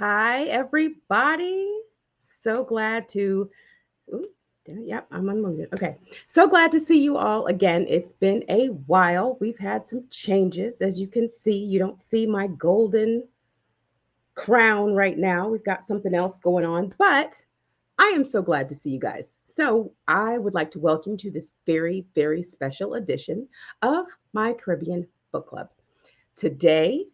Hi, everybody. So glad to. Ooh, yep, I'm unmuted. Okay. So glad to see you all again. It's been a while. We've had some changes. As you can see, you don't see my golden crown right now. We've got something else going on, but I am so glad to see you guys. So, I would like to welcome you to this very, very special edition of my Caribbean Book Club. Today,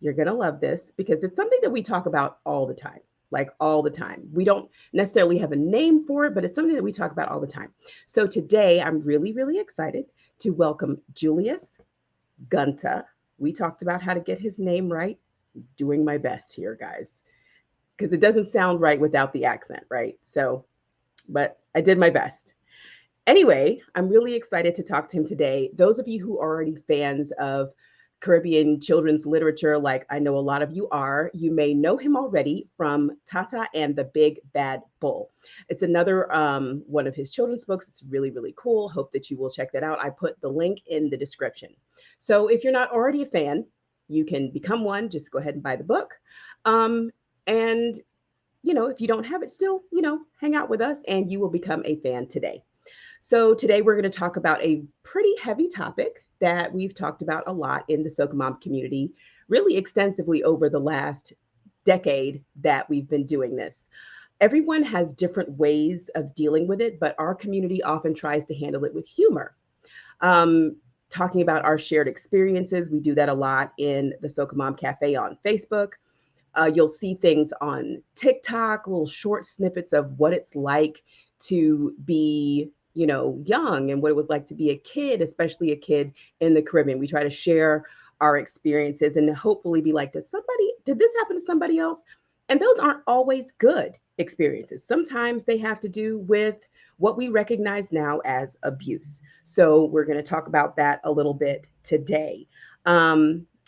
you're going to love this because it's something that we talk about all the time, like all the time. We don't necessarily have a name for it, but it's something that we talk about all the time. So today, I'm really, really excited to welcome Juleus Ghunta. We talked about how to get his name right. Doing my best here, guys, because it doesn't sound right without the accent, right? So, but I did my best. Anyway, I'm really excited to talk to him today. Those of you who are already fans of Caribbean children's literature, like I know a lot of you are, you may know him already from Tata and the Big Bad Bull. It's another one of his children's books. It's really, really cool. Hope that you will check that out. I put the link in the description. So if you're not already a fan, you can become one. Just go ahead and buy the book. And, if you don't have it still, hang out with us and you will become a fan today. So today we're going to talk about a pretty heavy topic that we've talked about a lot in the Soca Mom community, really extensively over the last decade that we've been doing this. Everyone has different ways of dealing with it, but our community often tries to handle it with humor. Um, Talking about our shared experiences, we do that a lot in the Soca Mom Cafe on Facebook. You'll see things on TikTok, little short snippets of what it's like to be, young and what it was like to be a kid, especially a kid in the Caribbean. We try to share our experiences and hopefully be like, did this happen to somebody else? And those aren't always good experiences. Sometimes they have to do with what we recognize now as abuse. So we're going to talk about that a little bit today.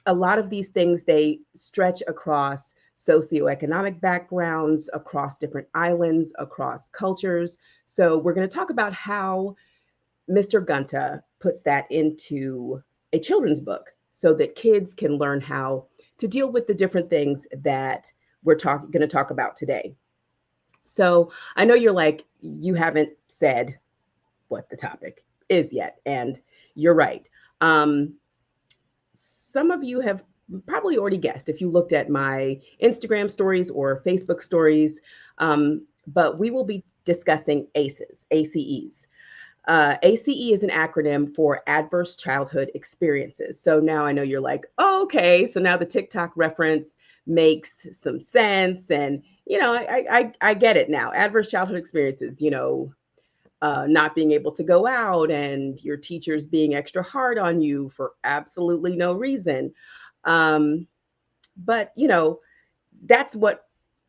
A lot of these things, they stretch across socioeconomic backgrounds, across different islands, across cultures. So we're going to talk about how Mr. Gunta puts that into a children's book so that kids can learn how to deal with the different things that we're going to talk about today. So I know you're like, you haven't said what the topic is yet, and you're right. Some of you have probably already guessed if you looked at my Instagram stories or Facebook stories, but we will be discussing ACEs, ACEs. ACE is an acronym for Adverse Childhood Experiences. So now I know you're like, oh, okay, so now the TikTok reference makes some sense. And, I get it now. Adverse childhood experiences, not being able to go out and your teachers being extra hard on you for absolutely no reason. Um, but, that's what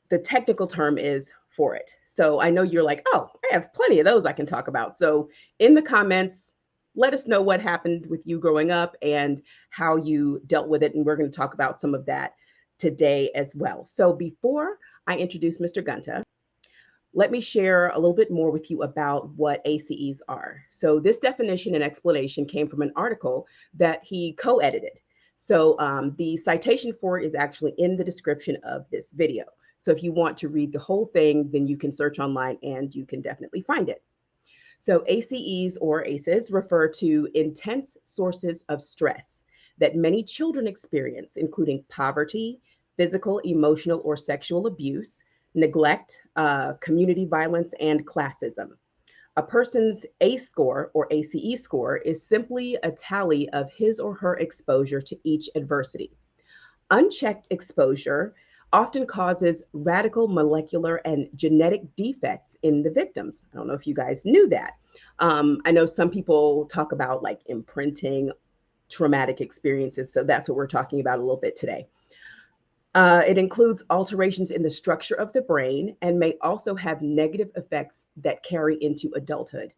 the technical term is for it. So I know you're like, oh, I have plenty of those I can talk about. So in the comments, let us know what happened with you growing up and how you dealt with it. And we're going to talk about some of that today as well. So before I introduce Mr. Gunta, let me share a little bit more with you about what ACEs are. So this definition and explanation came from an article that he co-edited. So the citation for it is actually in the description of this video. So if you want to read the whole thing, then you can search online and you can definitely find it. So ACEs or ACEs refer to intense sources of stress that many children experience, including poverty, physical, emotional, or sexual abuse, neglect, community violence, and classism. A person's ACE score or ACE score is simply a tally of his or her exposure to each adversity. Unchecked exposure often causes radical molecular and genetic defects in the victims. I don't know if you guys knew that. I know some people talk about like imprinting traumatic experiences. So that's what we're talking about a little bit today. It includes alterations in the structure of the brain and may also have negative effects that carry into adulthood.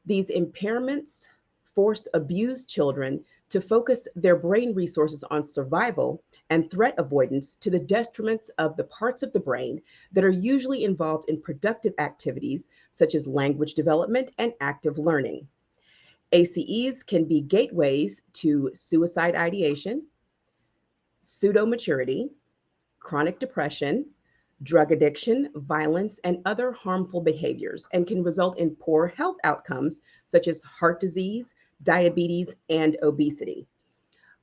These impairments force abused children to focus their brain resources on survival and threat avoidance to the detriments of the parts of the brain that are usually involved in productive activities such as language development and active learning. ACEs can be gateways to suicide ideation, pseudo-maturity, chronic depression, drug addiction, violence, and other harmful behaviors, and can result in poor health outcomes such as heart disease, diabetes, and obesity.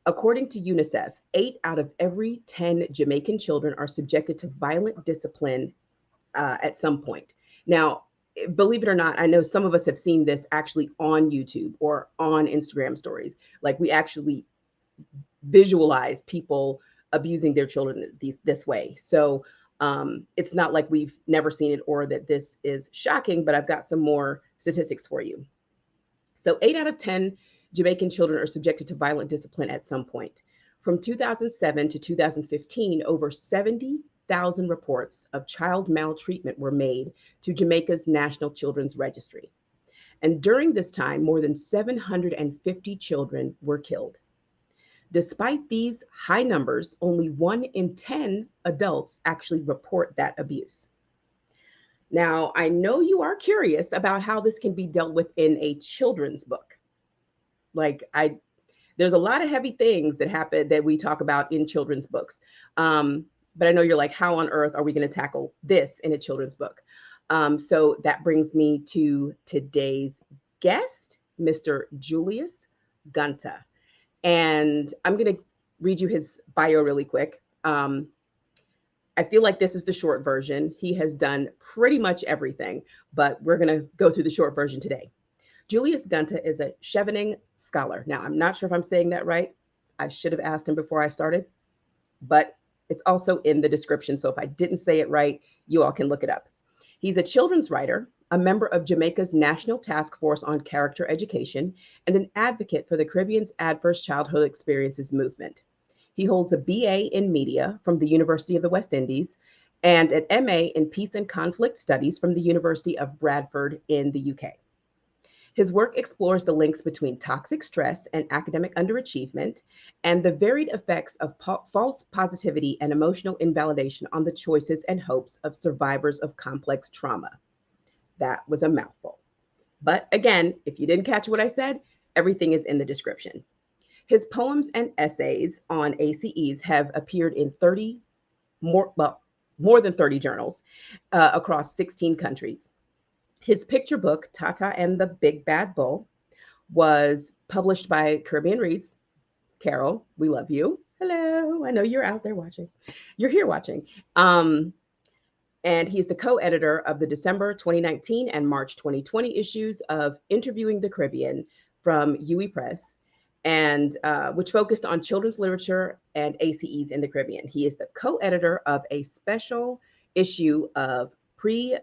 According to UNICEF, 8 out of every 10 Jamaican children are subjected to violent discipline at some point. Now, believe it or not, I know some of us have seen this actually on YouTube or on Instagram stories. Like we actually visualize people abusing their children this way. So it's not like we've never seen it or that this is shocking, but I've got some more statistics for you. So 8 out of 10 Jamaican children are subjected to violent discipline at some point. From 2007 to 2015, over 70,000 reports of child maltreatment were made to Jamaica's National Children's Registry. And during this time, more than 750 children were killed. Despite these high numbers, only 1 in 10 adults actually report that abuse. Now, I know you are curious about how this can be dealt with in a children's book. There's a lot of heavy things that happen that we talk about in children's books. But I know you're like, how on earth are we going to tackle this in a children's book? So that brings me to today's guest, Mr. Juleus Ghunta. And I'm going to read you his bio really quick. I feel like this is the short version. He has done pretty much everything, but we're going to go through the short version today. Juleus Ghunta is a Chevening scholar. Now, I'm not sure if I'm saying that right. I should have asked him before I started, but it's also in the description. So if I didn't say it right, you all can look it up. He's a children's writer, a member of Jamaica's National Task Force on Character Education, and an advocate for the Caribbean's Adverse Childhood Experiences movement. He holds a BA in media from the University of the West Indies and an MA in peace and conflict studies from the University of Bradford in the UK. His work explores the links between toxic stress and academic underachievement and the varied effects of false positivity and emotional invalidation on the choices and hopes of survivors of complex trauma. That was a mouthful. But again, if you didn't catch what I said, everything is in the description. His poems and essays on ACEs have appeared in more than 30 journals across 16 countries. His picture book, Tata and the Big Bad Bull, was published by Caribbean Reads. Carol, we love you. Hello. I know you're out there watching. You're here watching. And he's the co-editor of the December 2019 and March 2020 issues of Interviewing the Caribbean from UE Press, and which focused on children's literature and ACEs in the Caribbean. He is the co-editor of a special issue of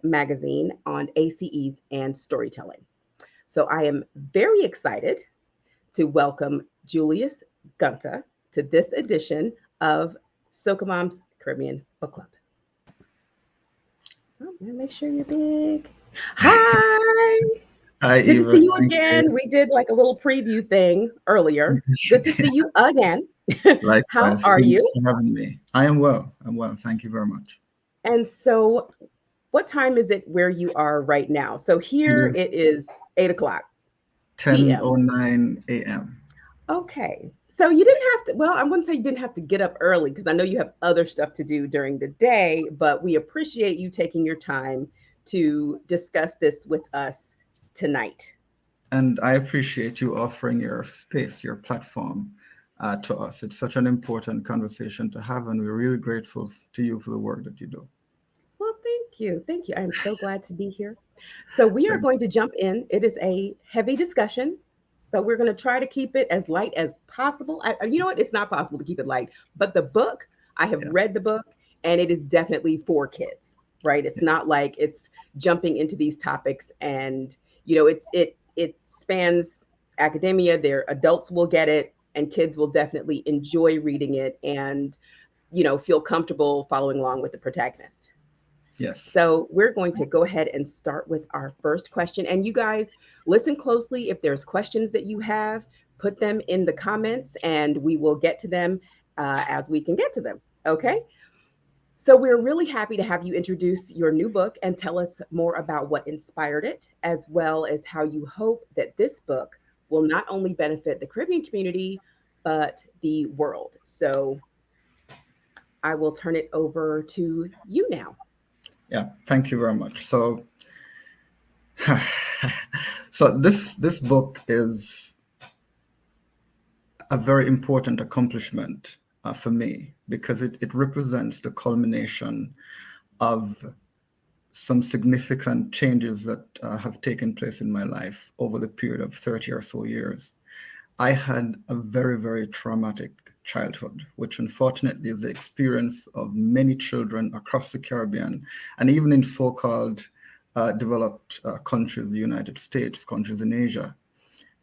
Magazine on ACEs and storytelling. So I am very excited to welcome Juleus Ghunta to this edition of Soca Mom's Caribbean Book Club. Oh, make sure you're big. Hi. Hi, Good Eva. to see you again. We did like a little preview thing earlier. Good to see you again. Likewise. How are you? Thanks for having me. I am well. I'm well. Thank you very much. And so, what time is it where you are right now? So here it is 8 o'clock. 10:09 a.m. Okay. So you didn't have to, well, I wouldn't say you didn't have to get up early because I know you have other stuff to do during the day, but we appreciate you taking your time to discuss this with us tonight. And I appreciate you offering your space, your platform to us. It's such an important conversation to have, and we're really grateful to you for the work that you do. Well, thank you. Thank you. I'm so glad to be here. So we are going to jump in. It is a heavy discussion, but we're going to try to keep it as light as possible. You know what? It's not possible to keep it light, but the book, I have read the book, and it is definitely for kids, right? It's not like it's jumping into these topics, and you know, it spans academia. Their adults will get it, and kids will definitely enjoy reading it, and you know, feel comfortable following along with the protagonist. Yes. So we're going to go ahead and start with our first question. And you guys listen closely. If there's questions that you have, put them in the comments and we will get to them as we can get to them. Okay. So we're really happy to have you introduce your new book and tell us more about what inspired it, as well as how you hope that this book will not only benefit the Caribbean community, but the world. So I will turn it over to you now. Yeah, thank you very much. So, so this book is a very important accomplishment for me because it represents the culmination of some significant changes that have taken place in my life over the period of 30 or so years. I had a very, very traumatic childhood, which unfortunately is the experience of many children across the Caribbean and even in so called developed countries, the United States, countries in Asia.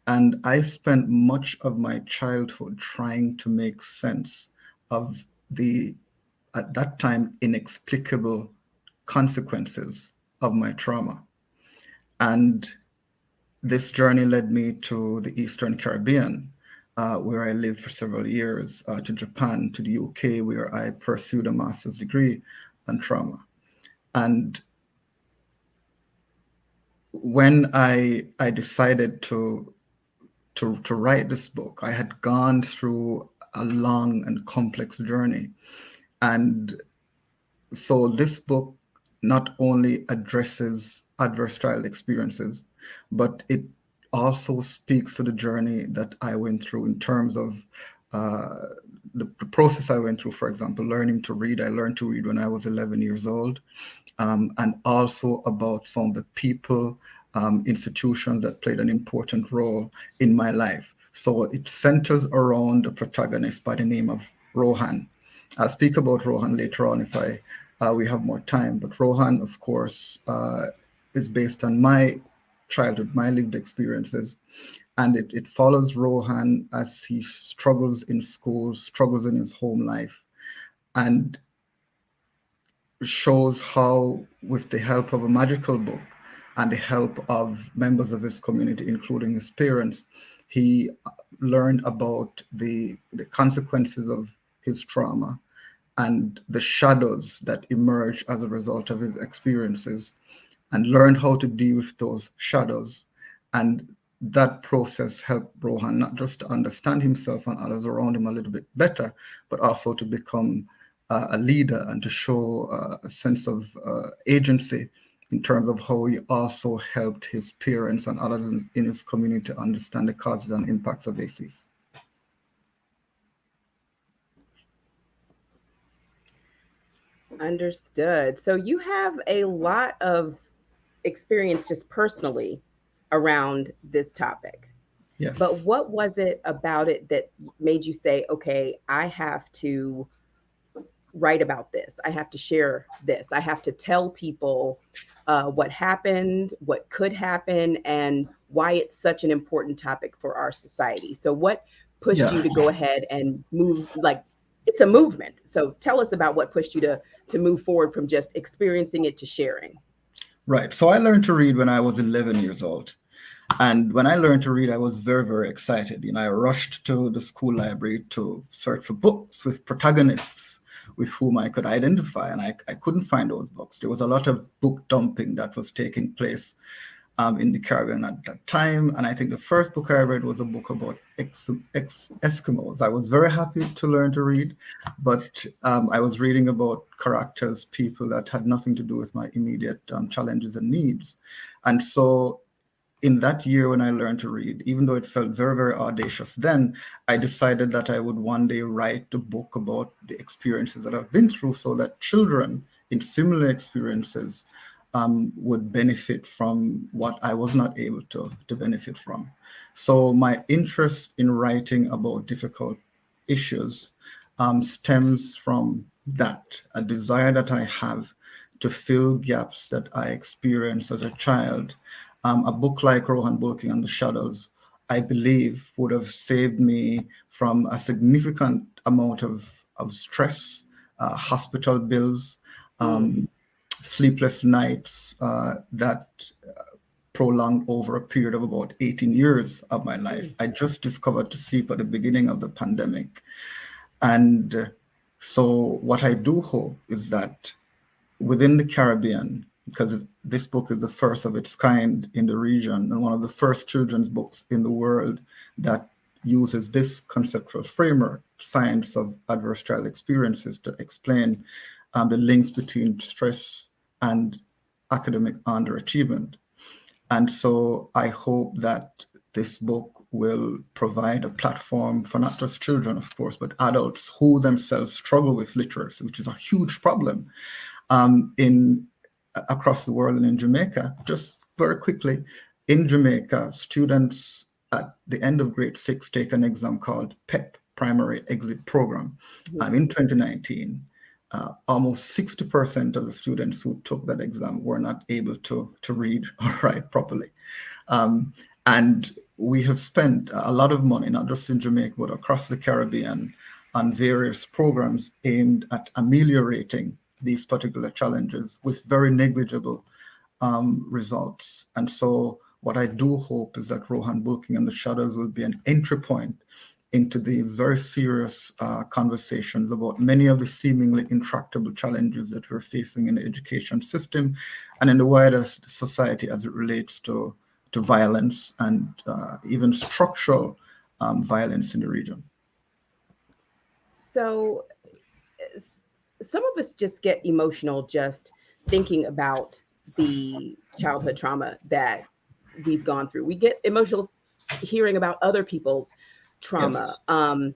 And I spent much of my childhood trying to make sense of the, at that time, inexplicable consequences of my trauma. And this journey led me to the Eastern Caribbean, where I lived for several years, to Japan, to the UK, where I pursued a master's degree on trauma. And when I decided to write this book, I had gone through a long and complex journey. And so this book not only addresses adverse child experiences, but it also speaks to the journey that I went through in terms of uh, the process I went through. For example, learning to read. I learned to read when I was 11 years old, and also about some of the people, institutions that played an important role in my life. So it centers around a protagonist by the name of Rohan. I'll speak about Rohan later on if we have more time. But Rohan, of course, is based on my childhood, my lived experiences. And it follows Rohan as he struggles in school, struggles in his home life, and shows how, with the help of a magical book and the help of members of his community, including his parents, he learned about the consequences of his trauma and the shadows that emerge as a result of his experiences, and learn how to deal with those shadows. And that process helped Rohan not just to understand himself and others around him a little bit better, but also to become a leader and to show a sense of agency in terms of how he also helped his parents and others in his community to understand the causes and impacts of ACEs. Understood. So you have a lot of experience just personally around this topic. But Yes. what was it about it that made you say, okay, I have to write about this? I have to share this. I have to tell people what happened, what could happen, and why it's such an important topic for our society. So, what pushed Yeah. you to go ahead and move? Like, it's a movement. So, tell us about what pushed you to move forward from just experiencing it to sharing. Right. So I learned to read when I was 11 years old. And when I learned to read, I was very, very excited. You know, I rushed to the school library to search for books with protagonists with whom I could identify, and I couldn't find those books. There was a lot of book dumping that was taking place in the Caribbean at that time. And I think the first book I read was a book about Eskimos. I was very happy to learn to read, but I was reading about characters, people that had nothing to do with my immediate challenges and needs. And so in that year when I learned to read, even though it felt very, very audacious then, I decided that I would one day write a book about the experiences that I've been through so that children in similar experiences would benefit from what I was not able to benefit from. So my interest in writing about difficult issues stems from that, a desire that I have to fill gaps that I experienced as a child. A book like Rohan Bullkin and the Shadows, I believe, would have saved me from a significant amount of stress, hospital bills, Mm, sleepless nights that prolonged over a period of about 18 years of my life. mm, I just discovered to sleep at the beginning of the pandemic. And so, what I do hope is that within the Caribbean, because this book is the first of its kind in the region and one of the first children's books in the world that uses this conceptual framework, science of adverse child experiences, to explain the links between stress and academic underachievement. And so I hope that this book will provide a platform for not just children, of course, but adults who themselves struggle with literacy, which is a huge problem in across the world and in Jamaica. Just very quickly, in Jamaica, students at the end of grade 6 take an exam called PEP, Primary Exit Program. In 2019, almost 60% of the students who took that exam were not able to read or write properly. And we have spent a lot of money, not just in Jamaica, but across the Caribbean, on various programs aimed at ameliorating these particular challenges with very negligible results. And so what I do hope is that Rohan Bullkin and the Shadows will be an entry point into these very serious conversations about many of the seemingly intractable challenges that we're facing in the education system and in the wider society as it relates to violence and even structural violence in the region. So some of us just get emotional just thinking about the childhood trauma that we've gone through. We get emotional hearing about other people's trauma. Yes.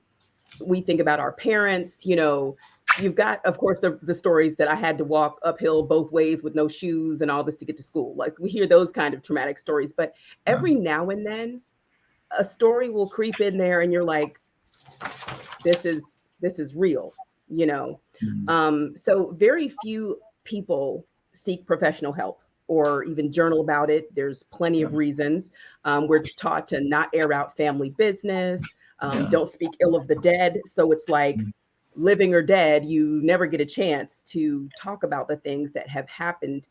We think about our parents, you've got, of course, the stories that I had to walk uphill both ways with no shoes and all this to get to school. Like we hear those kind of traumatic stories, but every now and then a story will creep in there and you're like, this is real, you know. So very few people seek professional help or even journal about it. There's plenty of reasons. We're taught to not air out family business. Don't speak ill of the dead. So it's like living or dead, you never get a chance to talk about the things that have happened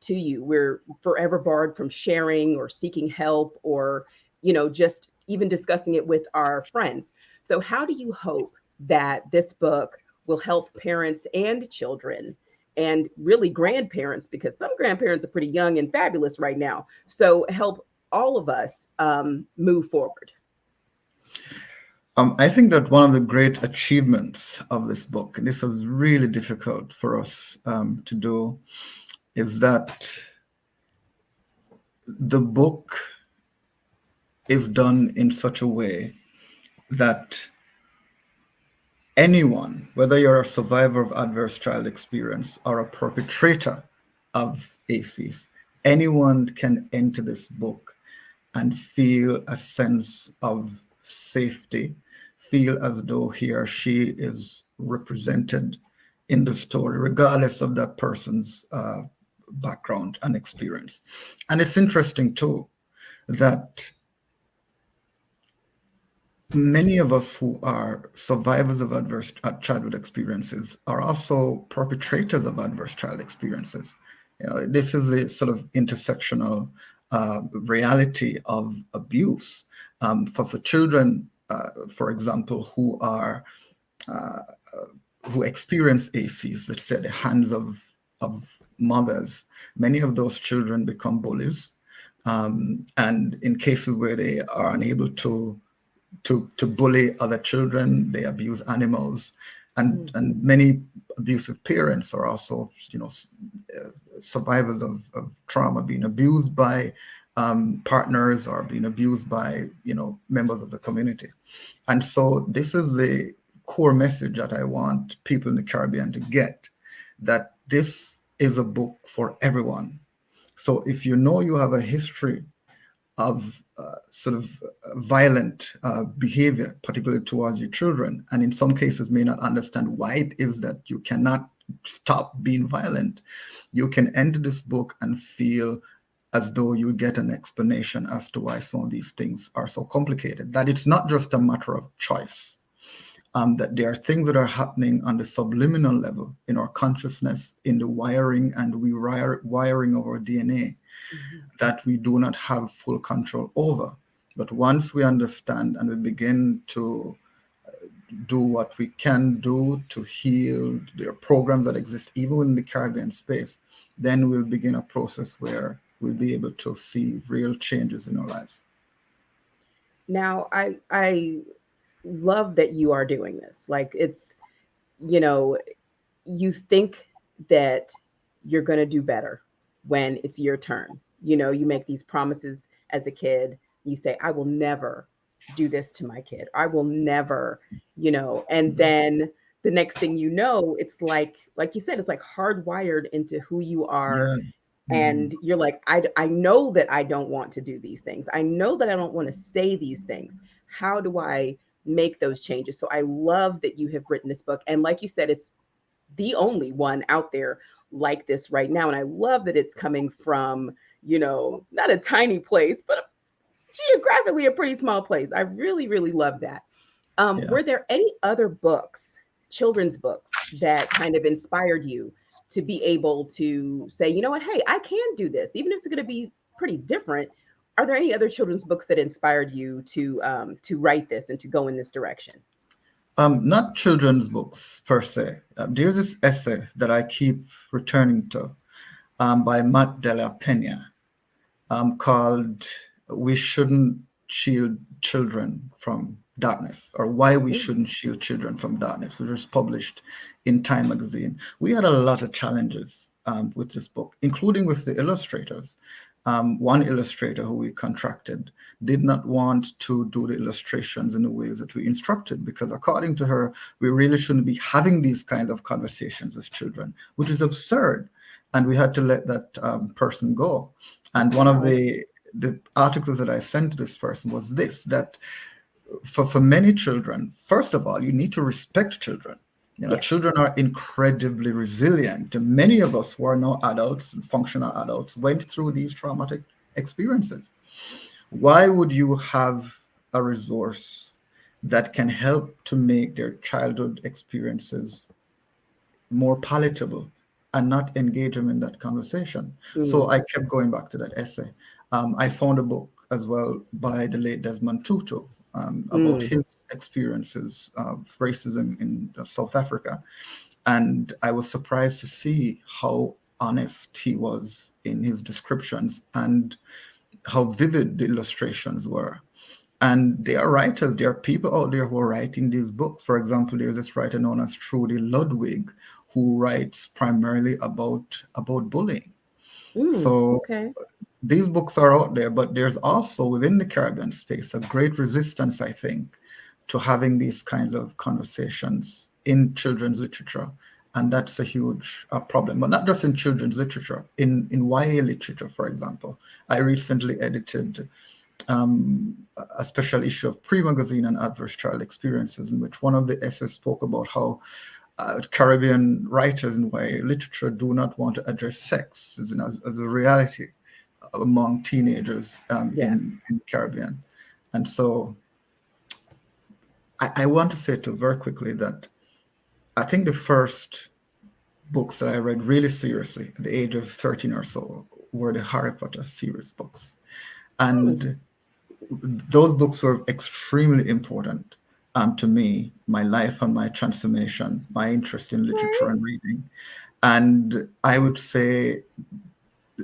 to you. We're forever barred from sharing or seeking help or, just even discussing it with our friends. So how do you hope that this book will help parents and children and really grandparents, because some grandparents are pretty young and fabulous right now. So help all of us move forward. I think that one of the great achievements of this book, and this is really difficult for us to do, is that the book is done in such a way that anyone, whether you're a survivor of adverse child experience or a perpetrator of ACEs, anyone can enter this book and feel a sense of safety, feel as though he or she is represented in the story, regardless of that person's background and experience. And it's interesting, too, that many of us who are survivors of adverse childhood experiences are also perpetrators of adverse child experiences. This is a sort of intersectional reality of abuse. For children, for example, who experience ACs, let's say at the hands of mothers, many of those children become bullies. And in cases where they are unable to bully other children, they abuse animals, and many abusive parents are also survivors of trauma, being abused by partners or being abused by members of the community. And so this is the core message that I want people in the Caribbean to get, that this is a book for everyone. So if you know you have a history of sort of violent behavior, particularly towards your children, and in some cases may not understand why it is that you cannot stop being violent, you can enter this book and feel as though you get an explanation as to why some of these things are so complicated, that it's not just a matter of choice, that there are things that are happening on the subliminal level in our consciousness, in the wiring and wiring of our DNA, that we do not have full control over. But once we understand and we begin to do what we can do to heal, there are programs that exist even in the Caribbean space, then we'll begin a process where we'll be able to see real changes in our lives. Now, I love that you are doing this. Like it's, you know, you think that you're going to do better when it's your turn. You make these promises as a kid. You say, I will never do this to my kid. I will never, and then the next thing you know, it's like you said, it's like hardwired into who you are. Yeah. And Mhm. you're like, I know that I don't want to do these things. I know that I don't want to say these things. How do I make those changes? So I love that you have written this book. And like you said, it's the only one out there like this right now. And I love that it's coming from, not a tiny place, but geographically a pretty small place. I really, really love that. Yeah. Were there any other books, children's books, that kind of inspired you to be able to say, you know what, hey, I can do this, even if it's going to be pretty different? Are there any other children's books that inspired you to write this and to go in this direction? Not children's books per se. There's this essay that I keep returning to by Matt de la Pena called "We Shouldn't Shield Children from Darkness," or "Why We Ooh, Shouldn't Shield Children from Darkness," which was published in Time magazine. We had a lot of challenges with this book, including with the illustrators. One illustrator who we contracted did not want to do the illustrations in the ways that we instructed because, according to her, we really shouldn't be having these kinds of conversations with children, which is absurd. And we had to let that person go. And one of wow. the articles that I sent to this person was this, that for many children, first of all, you need to respect children. Yes. Children are incredibly resilient. And many of us who are now adults and functional adults went through these traumatic experiences. Why would you have a resource that can help to make their childhood experiences more palatable and not engage them in that conversation? So Mm, I kept going back to that essay. I found a book as well by the late Desmond Tutu about mm, his experiences of racism in South Africa. And I was surprised to see how honest he was in his descriptions and how vivid the illustrations were. And there are writers, there are people out there who are writing these books. For example, there's this writer known as Trudy Ludwig who writes primarily about bullying. So okay. these books are out there, but there's also within the Caribbean space a great resistance, I think, to having these kinds of conversations in children's literature. And that's a huge problem, but not just in children's literature, in YA literature, for example. I recently edited a special issue of Pre-Magazine on adverse child experiences, in which one of the essays spoke about how Caribbean writers in YA literature do not want to address sex as a reality among teenagers Yeah. in the Caribbean. And so I want to say too very quickly that I think the first books that I read really seriously at the age of 13 or so were the Harry Potter series books. Mm, And those books were extremely important to me, my life and my transformation, my interest in literature okay. and reading. And I would say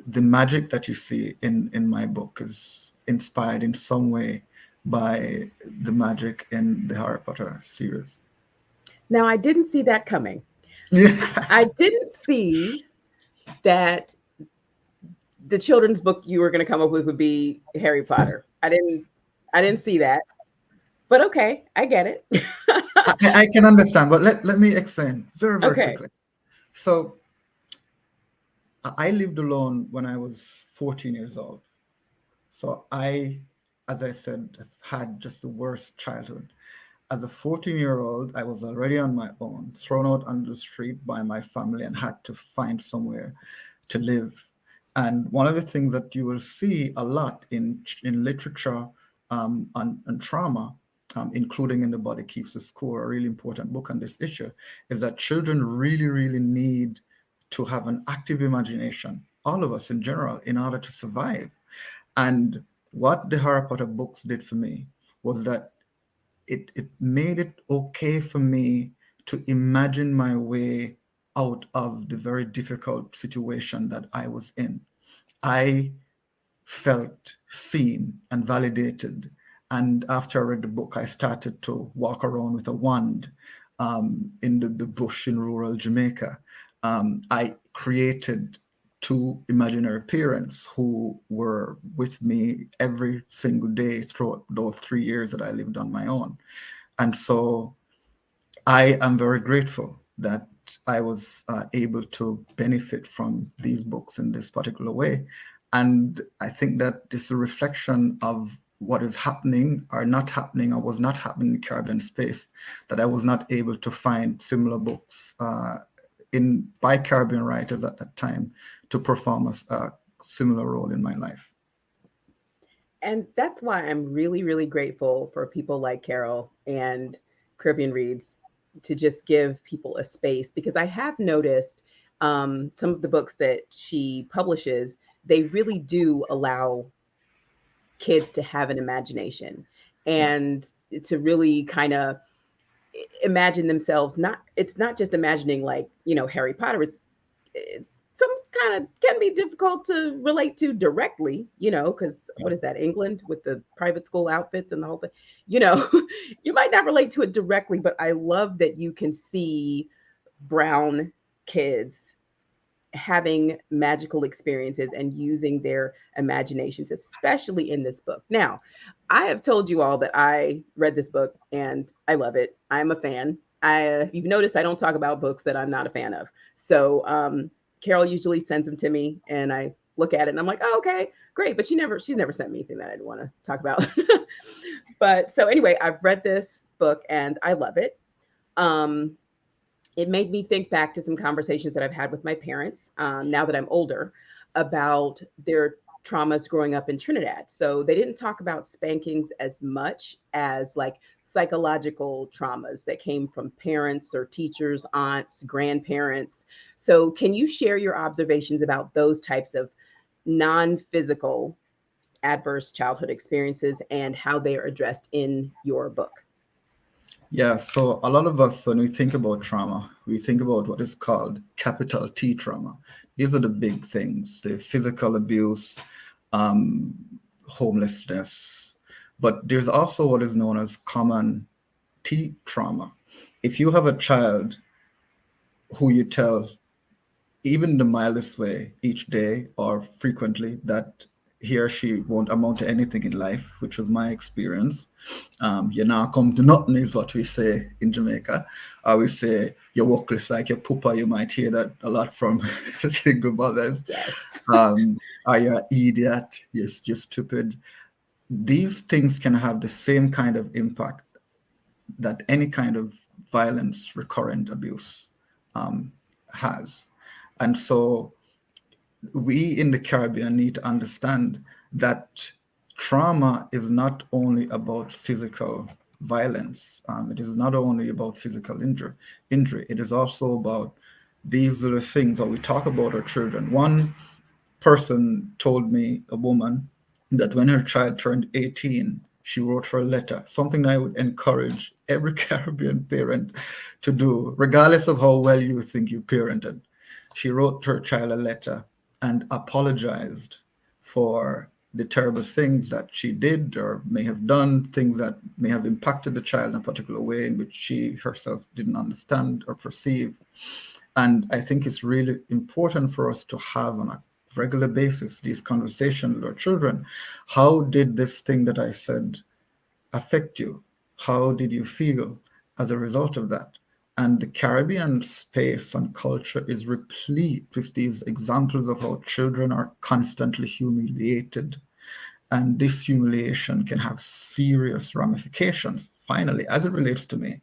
the magic that you see in my book is inspired in some way by the magic in the Harry Potter series. Now I didn't see that coming. Yeah. I didn't see that the children's book you were going to come up with would be Harry Potter. I didn't see that. But okay, I get it. I can understand, but let me explain very, very Okay. quickly. So I lived alone when I was 14 years old. So as I said, had just the worst childhood. As a 14-year-old, I was already on my own, thrown out on the street by my family and had to find somewhere to live. And one of the things that you will see a lot in literature on trauma, including in The Body Keeps the Score, a really important book on this issue, is that children really, really need to have an active imagination, all of us in general, in order to survive. And what the Harry Potter books did for me was that it made it okay for me to imagine my way out of the very difficult situation that I was in. I felt seen and validated And after I read the book, I started to walk around with a wand in the bush in rural Jamaica. I created two imaginary parents who were with me every single day throughout those 3 years that I lived on my own. And so I am very grateful that I was able to benefit from these books in this particular way. And I think that this is a reflection of what is happening or not happening or was not happening in the Caribbean space, that I was not able to find similar books in by Caribbean writers at that time to perform a similar role in my life. And that's why I'm really, really grateful for people like Carol and Caribbean Reads to just give people a space, because I have noticed some of the books that she publishes, they really do allow kids to have an imagination Yeah. and to really kind of imagine themselves. Not, it's not just imagining like, you know, Harry Potter. It's some kind of can be difficult to relate to directly, you know, because Yeah. what is that, England with the private school outfits and the whole thing, you know. You might not relate to it directly, but I love that you can see brown kids having magical experiences and using their imaginations, especially in this book. Now, I have told you all that I read this book and I love it. I'm a fan. You've noticed I don't talk about books that I'm not a fan of. So Carol usually sends them to me, and I look at it and I'm like, oh, okay, great. But she's never sent me anything that I'd want to talk about. But so anyway, I've read this book and I love it. Um, it made me think back to some conversations that I've had with my parents now that I'm older about their traumas growing up in Trinidad. So they didn't talk about spankings as much as like psychological traumas that came from parents or teachers, aunts, grandparents. So, can you share your observations about those types of non physical adverse childhood experiences and how they are addressed in your book? Yeah, so a lot of us, when we think about trauma, we think about what is called capital T trauma. These are the big things: the physical abuse, um, homelessness. But there's also what is known as common T trauma. If you have a child who you tell even the mildest way each day or frequently that he or she won't amount to anything in life, which was my experience. You now come to nothing is what we say in Jamaica. We say you're workless like your poopa. You might hear that a lot from single mothers. Yes. Are you an idiot? Yes, you're stupid. These things can have the same kind of impact that any kind of violence, recurrent abuse um, has. And so we in the Caribbean need to understand that trauma is not only about physical violence. It is not only about physical injury. It is also about these little things that we talk about our children. One person told me, a woman, that when her child turned 18, she wrote her a letter, something I would encourage every Caribbean parent to do, regardless of how well you think you parented. She wrote her child a letter and apologized for the terrible things that she did or may have done, things that may have impacted the child in a particular way in which she herself didn't understand or perceive. And I think it's really important for us to have on a regular basis these conversations with our children. How did this thing that I said affect you? How did you feel as a result of that? And the Caribbean space and culture is replete with these examples of how children are constantly humiliated. And this humiliation can have serious ramifications. Finally, as it relates to me,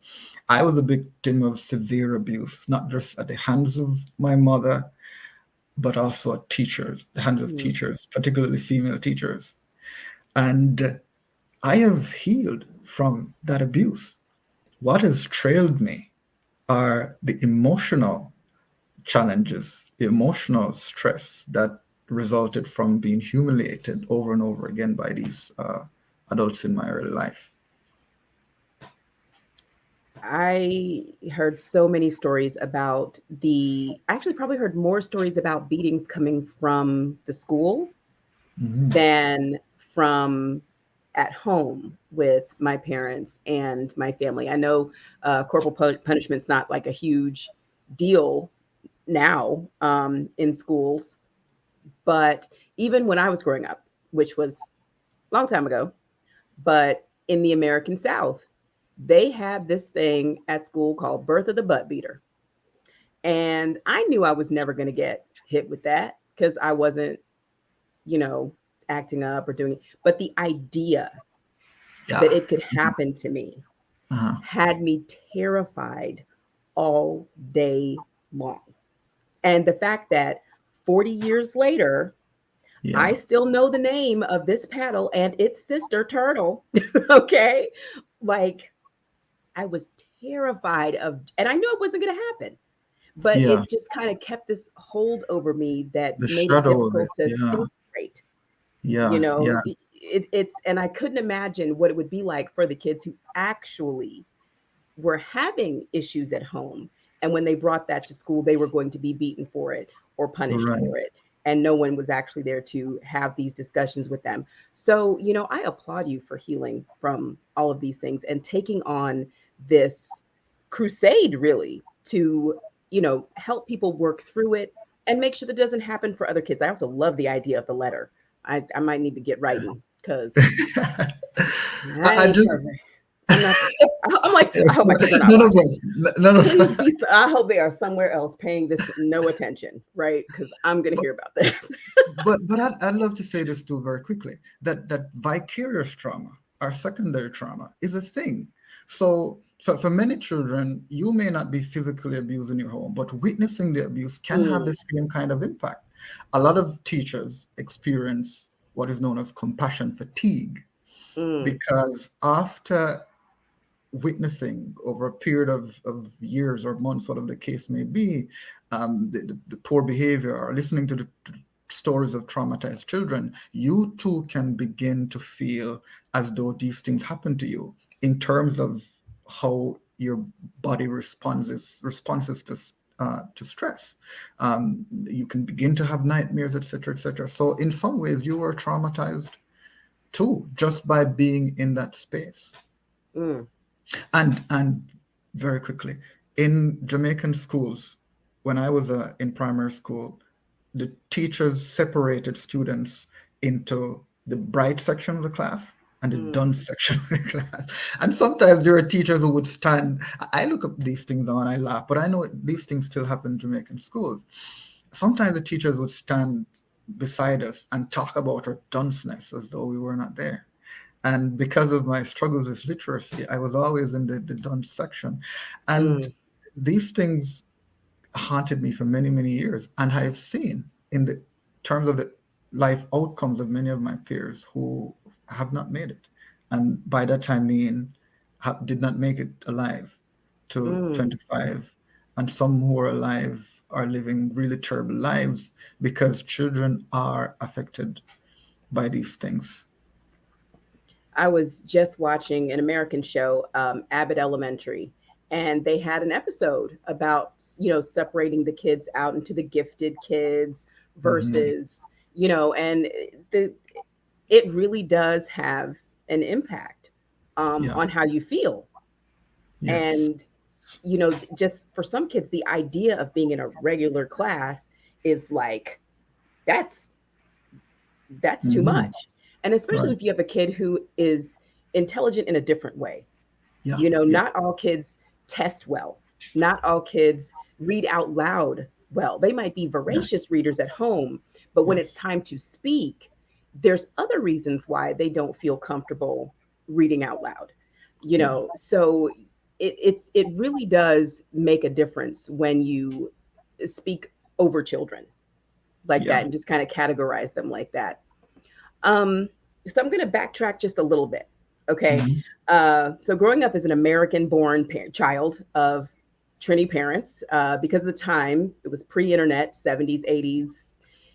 I was a victim of severe abuse, not just at the hands of my mother, but also at teachers, the hands of Mm. teachers, particularly female teachers. And I have healed from that abuse. What has trailed me are the emotional challenges, the emotional stress that resulted from being humiliated over and over again by these adults in my early life. I heard so many stories about I actually probably heard more stories about beatings coming from the school Mhm. than from at home with my parents and my family. I know corporal punishment's not like a huge deal now in schools, but even when I was growing up, which was a long time ago, but in the American South, they had this thing at school called birth of the butt beater. And I knew I was never going to get hit with that because I wasn't, you know, acting up or doing it. But the idea that Yeah. it could happen to me Uh-huh. had me terrified all day long. And the fact that 40 years later, I Yeah. still know the name of this paddle and its sister turtle. Okay. Like I was terrified of, and I knew it wasn't going to happen, but Yeah. it just kind of kept this hold over me that The made it shadow of it. difficult to Yeah. think straight. You Yeah. know, Yeah. it's, and I couldn't imagine what it would be like for the kids who actually were having issues at home. And when they brought that to school, they were going to be beaten for it or punished Right. for it. And no one was actually there to have these discussions with them. So, you know, I applaud you for healing from all of these things and taking on this crusade, really, to, you know, help people work through it and make sure that doesn't happen for other kids. I also love the idea of the letter. I might need to get writing because I I ain't just perfect. I'm not. I'm like, I hope my kids are not none of watching. us, none of Please us. be. I hope they are somewhere else paying this no attention, right? Because I'm gonna But hear about this. I'd love to say this too very quickly that vicarious trauma or secondary trauma is a thing. So for many children, you may not be physically abused in your home, but witnessing the abuse can have Mm, the same kind of impact. A lot of teachers experience what is known as compassion fatigue mm, because after witnessing over a period of years or months, whatever the case may be, the poor behavior or listening to the stories of traumatized children, you too can begin to feel as though these things happen to you in terms of how your body responses to stress. You can begin to have nightmares, etc., etc. So in some ways, you were traumatized too, just by being in that space. mm, And very quickly, in Jamaican schools, when I was in primary school, the teachers separated students into the bright section of the class and the mm, dunce section of the class. And sometimes there are teachers who would stand. I look up these things now and I laugh, but I know these things still happen in Jamaican schools. Sometimes the teachers would stand beside us and talk about our dunceness as though we were not there. And because of my struggles with literacy, I was always in the dunce section. And mm. these things haunted me for many, many years. And I have seen in the terms of the life outcomes of many of my peers who have not made it. And by that I mean did not make it alive to Mm. 25. And some who are alive are living really terrible lives because children are affected by these things. I was just watching an American show, Abbott Elementary, and they had an episode about, you know, separating the kids out into the gifted kids Mhm. versus, you know, and the it really does have an impact Yeah. on how you feel. Yes. And, you know, just for some kids, the idea of being in a regular class is like, that's that's too Hmm. much. And especially Right. if you have a kid who is intelligent in a different way. Yeah. You know, Yeah. not all kids test well. Not all kids read out loud well. They might be Yes. voracious readers at home, but when it's Yes. time to speak, there's other reasons why they don't feel comfortable reading out loud. You Yeah. know, so it really does make a difference when you speak over children like Yeah. that and just kind of categorize them like that. Um, so I'm going to backtrack just a little bit. Okay. Hmm. So growing up as an American born child of Trini parents, because of the time, it was pre internet, 70s, 80s.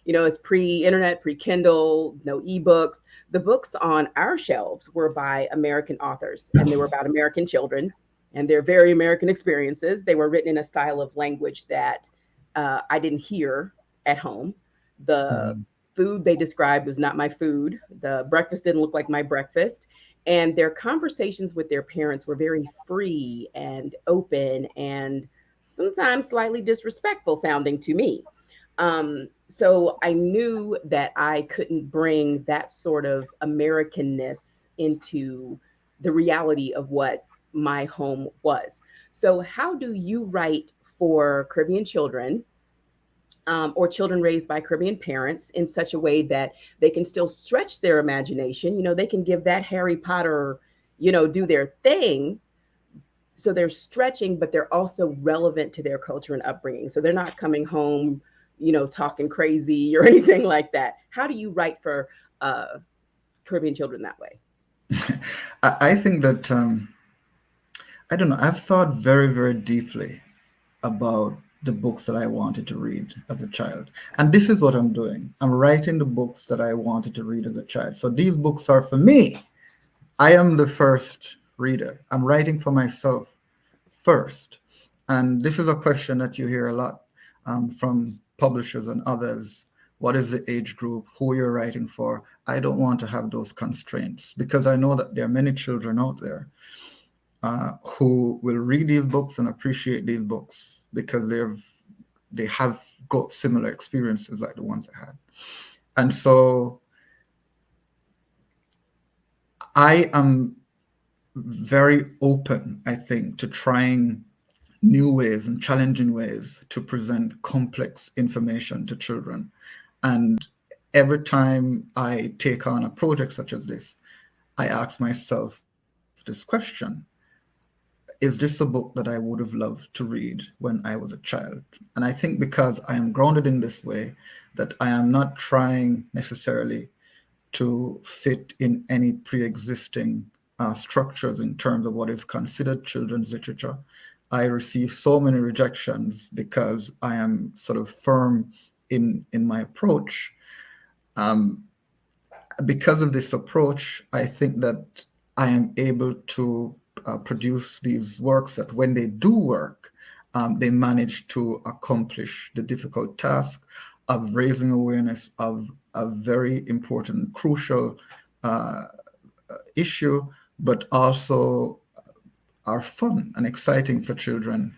You know, it's pre internet, pre Kindle, no ebooks. The books on our shelves were by American authors and they were about American children and their very American experiences. They were written in a style of language that I didn't hear at home. The Hmm. food they described was not my food. The breakfast didn't look like my breakfast. And their conversations with their parents were very free and open and sometimes slightly disrespectful sounding to me. So I knew that I couldn't bring that sort of Americanness into the reality of what my home was. So, how do you write for Caribbean children, or children raised by Caribbean parents in such a way that they can still stretch their imagination? You know, they can give that Harry Potter, do their thing. So they're stretching, but they're also relevant to their culture and upbringing. So they're not coming home, talking crazy or anything like that. How do you write for Caribbean children that way? I think that I don't know. I've thought very, very deeply about the books that I wanted to read as a child. And this is what I'm doing. I'm writing the books that I wanted to read as a child. So these books are for me. I am the first reader. I'm writing for myself first. And this is a question that you hear a lot from publishers and others. What is the age group? Who you're writing for? I don't want to have those constraints because I know that there are many children out there who will read these books and appreciate these books because they have got similar experiences like the ones I had. And so I am very open, I think, to trying new ways and challenging ways to present complex information to children. And every time I take on a project such as this, I ask myself this question: is this a book that I would have loved to read when I was a child? And I think because I am grounded in this way, that I am not trying necessarily to fit in any pre-existing structures in terms of what is considered children's literature. I receive so many rejections because I am sort of firm in my approach. Because of this approach, I think that I am able to produce these works that when they do work, they manage to accomplish the difficult task of raising awareness of a very important, crucial issue, but also are fun and exciting for children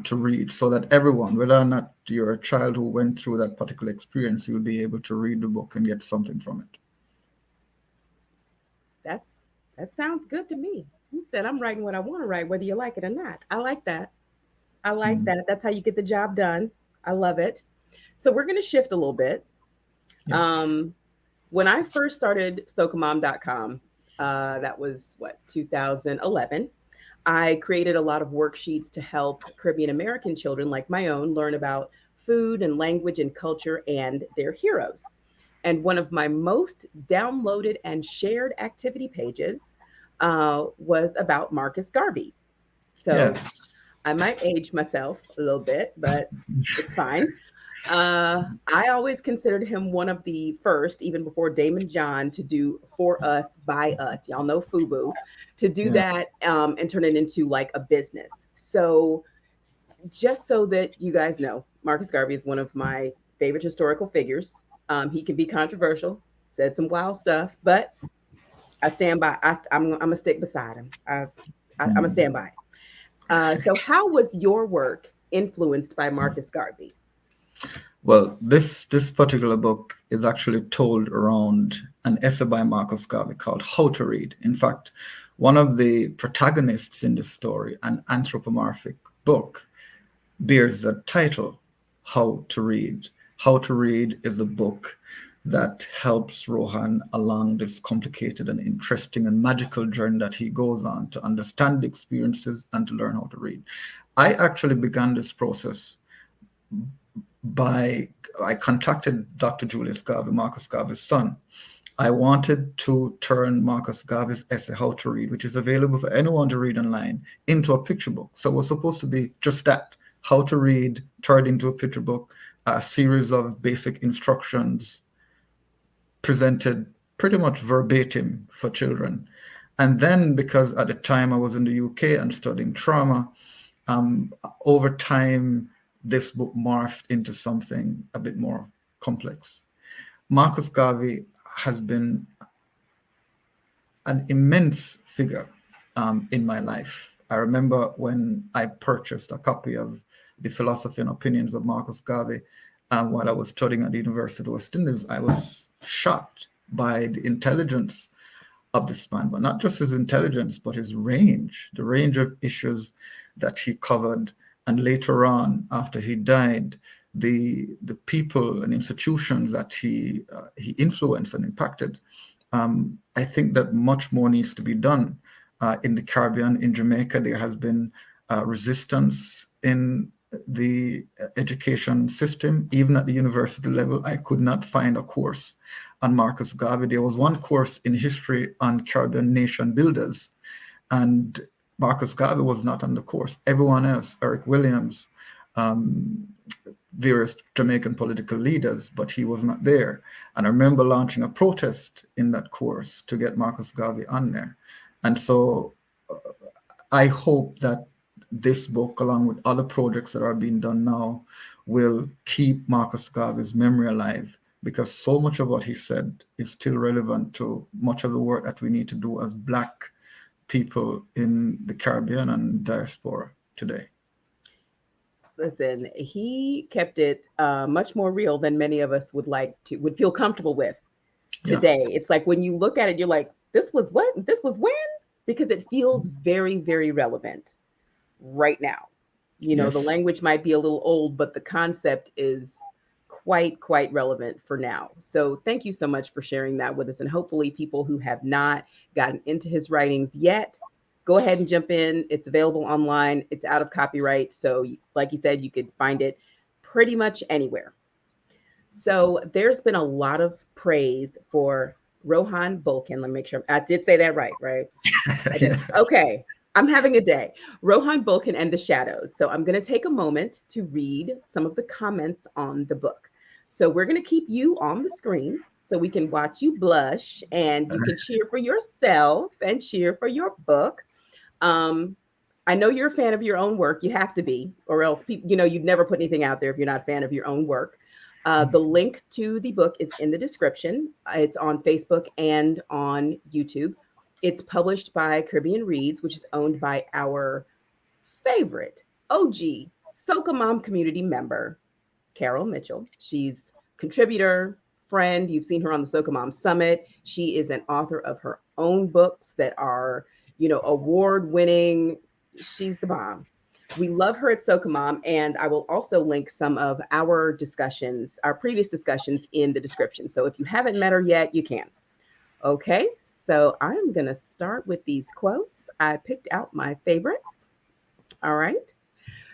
to read, so that everyone, whether or not you're a child who went through that particular experience, you'll be able to read the book and get something from it. That's that sounds good to me. You said I'm writing what I want to write, whether you like it or not. I like that. I like Mm. that. That's how you get the job done. I love it. So we're going to shift a little bit. Yes. Um, when I first started SocaMom.com, that was what, 2011. I created a lot of worksheets to help Caribbean American children like my own learn about food and language and culture and their heroes. And one of my most downloaded and shared activity pages was about Marcus Garvey. So Yes. I might age myself a little bit, but it's fine. I always considered him one of the first, even before Damon John, to do for us, by us. Y'all know FUBU, to do Yeah. that and turn it into like a business. So, just so that you guys know, Marcus Garvey is one of my favorite historical figures. He can be controversial, said some wild stuff, but I stand by. I'm gonna stick beside him. I'm gonna Mm. stand by. So, how was your work influenced by Marcus Garvey? Well, this particular book is actually told around an essay by Marcus Garvey called "How to Read." In fact, one of the protagonists in this story, an anthropomorphic book, bears the title "How to Read." How to Read is a book that helps Rohan along this complicated and interesting and magical journey that he goes on to understand the experiences and to learn how to read. I actually began this process by I contacted Dr. Julius Garvey, Marcus Garvey's son. I wanted to turn Marcus Garvey's essay, How to Read, which is available for anyone to read online, into a picture book. So it was supposed to be just that, How to Read turned into a picture book, a series of basic instructions presented pretty much verbatim for children. And then, because at the time I was in the UK and studying trauma, um, over time, this book morphed into something a bit more complex. Marcus Garvey has been an immense figure in my life. I remember when I purchased a copy of The Philosophy and Opinions of Marcus Garvey while I was studying at the University of West Indies. I was shocked by the intelligence of this man, but not just his intelligence, but his range, the range of issues that he covered. And later on, after he died, the people and institutions that he influenced and impacted. I think that much more needs to be done in the Caribbean. In Jamaica, there has been resistance in the education system, even at the university level. I could not find a course on Marcus Garvey. There was one course in history on Caribbean nation builders, and Marcus Garvey was not on the course. Everyone else, Eric Williams, various Jamaican political leaders, but he was not there. And I remember launching a protest in that course to get Marcus Garvey on there. And so I hope that this book, along with other projects that are being done now, will keep Marcus Garvey's memory alive, because so much of what he said is still relevant to much of the work that we need to do as Black people in the Caribbean and diaspora today. Listen, he kept it much more real than many of us would feel comfortable with today. Yeah. It's like when you look at it, you're like, this was what? This was when? Because it feels very, very relevant right now. You know, yes. The language might be a little old, but the concept is quite relevant for now. So thank you so much for sharing that with us. And hopefully people who have not gotten into his writings yet, go ahead and jump in. It's available online. It's out of copyright. So like you said, you could find it pretty much anywhere. So there's been a lot of praise for Rohan Bullkin. Let me make sure I did say that right? I did. Okay. I'm having a day. Rohan Bullkin and the Shadows. So I'm going to take a moment to read some of the comments on the book. So we're going to keep you on the screen so we can watch you blush and you can cheer for yourself and cheer for your book. I know you're a fan of your own work. You have to be, or else people, you'd never put anything out there if you're not a fan of your own work. The link to the book is in the description. It's on Facebook and on YouTube. It's published by Caribbean Reads, which is owned by our favorite OG Soca Mom community member, Carol Mitchell. She's contributor, friend. You've seen her on the Soca Mom Summit. She is an author of her own books that are, award-winning. She's the bomb. We love her at Soca Mom, and I will also link some of our discussions, our previous discussions, in the description. So if you haven't met her yet, you can. Okay, so I'm going to start with these quotes. I picked out my favorites. All right.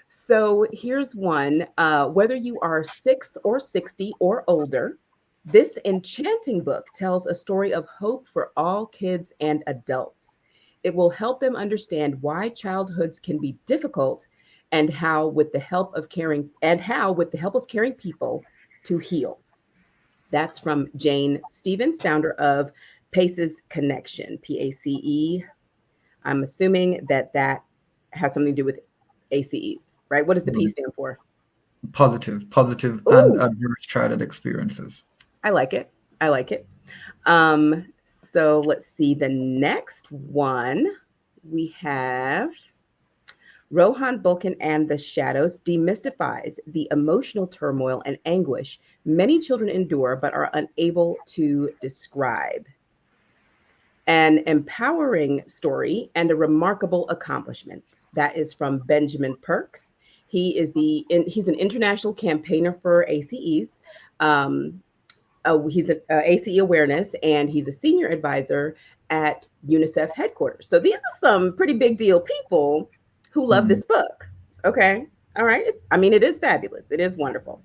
So here's one. Whether you are 6 or 60 or older, this enchanting book tells a story of hope for all kids and adults. It will help them understand why childhoods can be difficult and how, with the help of caring people, to heal. That's from Jane Stevens, founder of PACE's Connection, PACE. I'm assuming that has something to do with ACEs, right? What does the P stand for? Positive Ooh. And adverse childhood experiences. I like it. So let's see. The next one we have Rohan Bullkin and the Shadows demystifies the emotional turmoil and anguish many children endure but are unable to describe. An empowering story and a remarkable accomplishment. That is from Benjamin Perks. He's an international campaigner for ACEs. He's an ACE awareness, and he's a senior advisor at UNICEF headquarters. So these are some pretty big deal people who love this book. Okay. All right. It is fabulous. It is wonderful.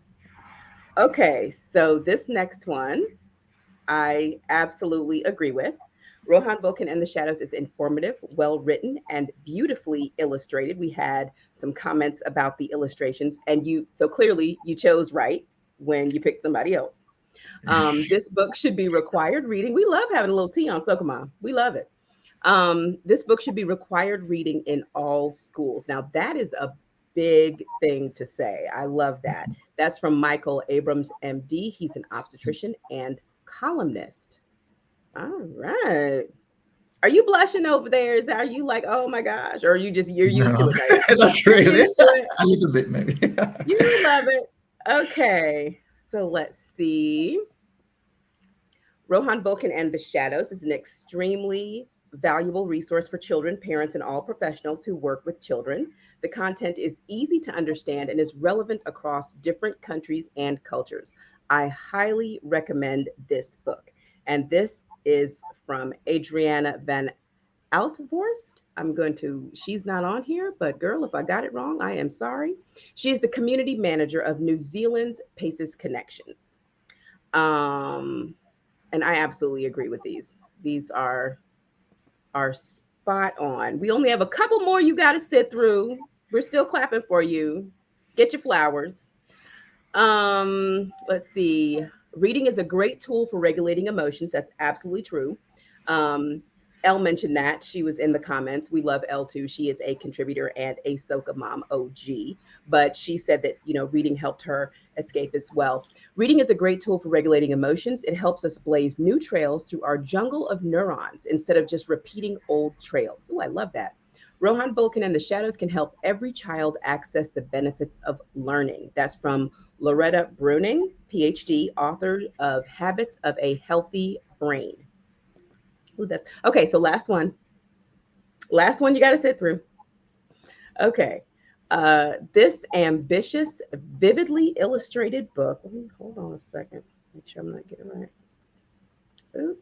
Okay. So this next one, I absolutely agree with. Rohan Bullkin and the Shadows is informative, well-written, and beautifully illustrated. We had some comments about the illustrations, and so clearly you chose right when you picked somebody else. This book should be required reading. We love having a little tea on Soca Mom. We love it. This book should be required reading in all schools. Now, that is a big thing to say. I love that. That's from Michael Abrams, MD. He's an obstetrician and columnist. All right. Are you blushing over there? Are you like, oh my gosh? Or are you just, you're used to No, it now? not You're really. used to it. A little bit, maybe. You love it. Okay. So let's see. Rohan Bullkin and the Shadows is an extremely valuable resource for children, parents, and all professionals who work with children. The content is easy to understand and is relevant across different countries and cultures. I highly recommend this book. And this is from Adriana Van Altvorst. She's not on here, but girl, if I got it wrong, I am sorry. She is the community manager of New Zealand's Paces Connections. Um, and I absolutely agree with these. These are spot on. We only have a couple more you got to sit through. We're still clapping for you. Get your flowers. Let's see. Reading is a great tool for regulating emotions. That's absolutely true. Um, Elle mentioned that. She was in the comments. We love Elle too. She is a contributor and a Soka Mom OG. But she said that, reading helped her escape as well. Reading is a great tool for regulating emotions. It helps us blaze new trails through our jungle of neurons instead of just repeating old trails. Oh, I love that. Rohan Bullkin and the Shadows can help every child access the benefits of learning. That's from Loretta Bruning, PhD, author of Habits of a Healthy Brain. Ooh, okay, so last one. Last one you got to sit through. Okay. This ambitious, vividly illustrated book. Let me hold on a second. Make sure I'm not getting it right. Ooh.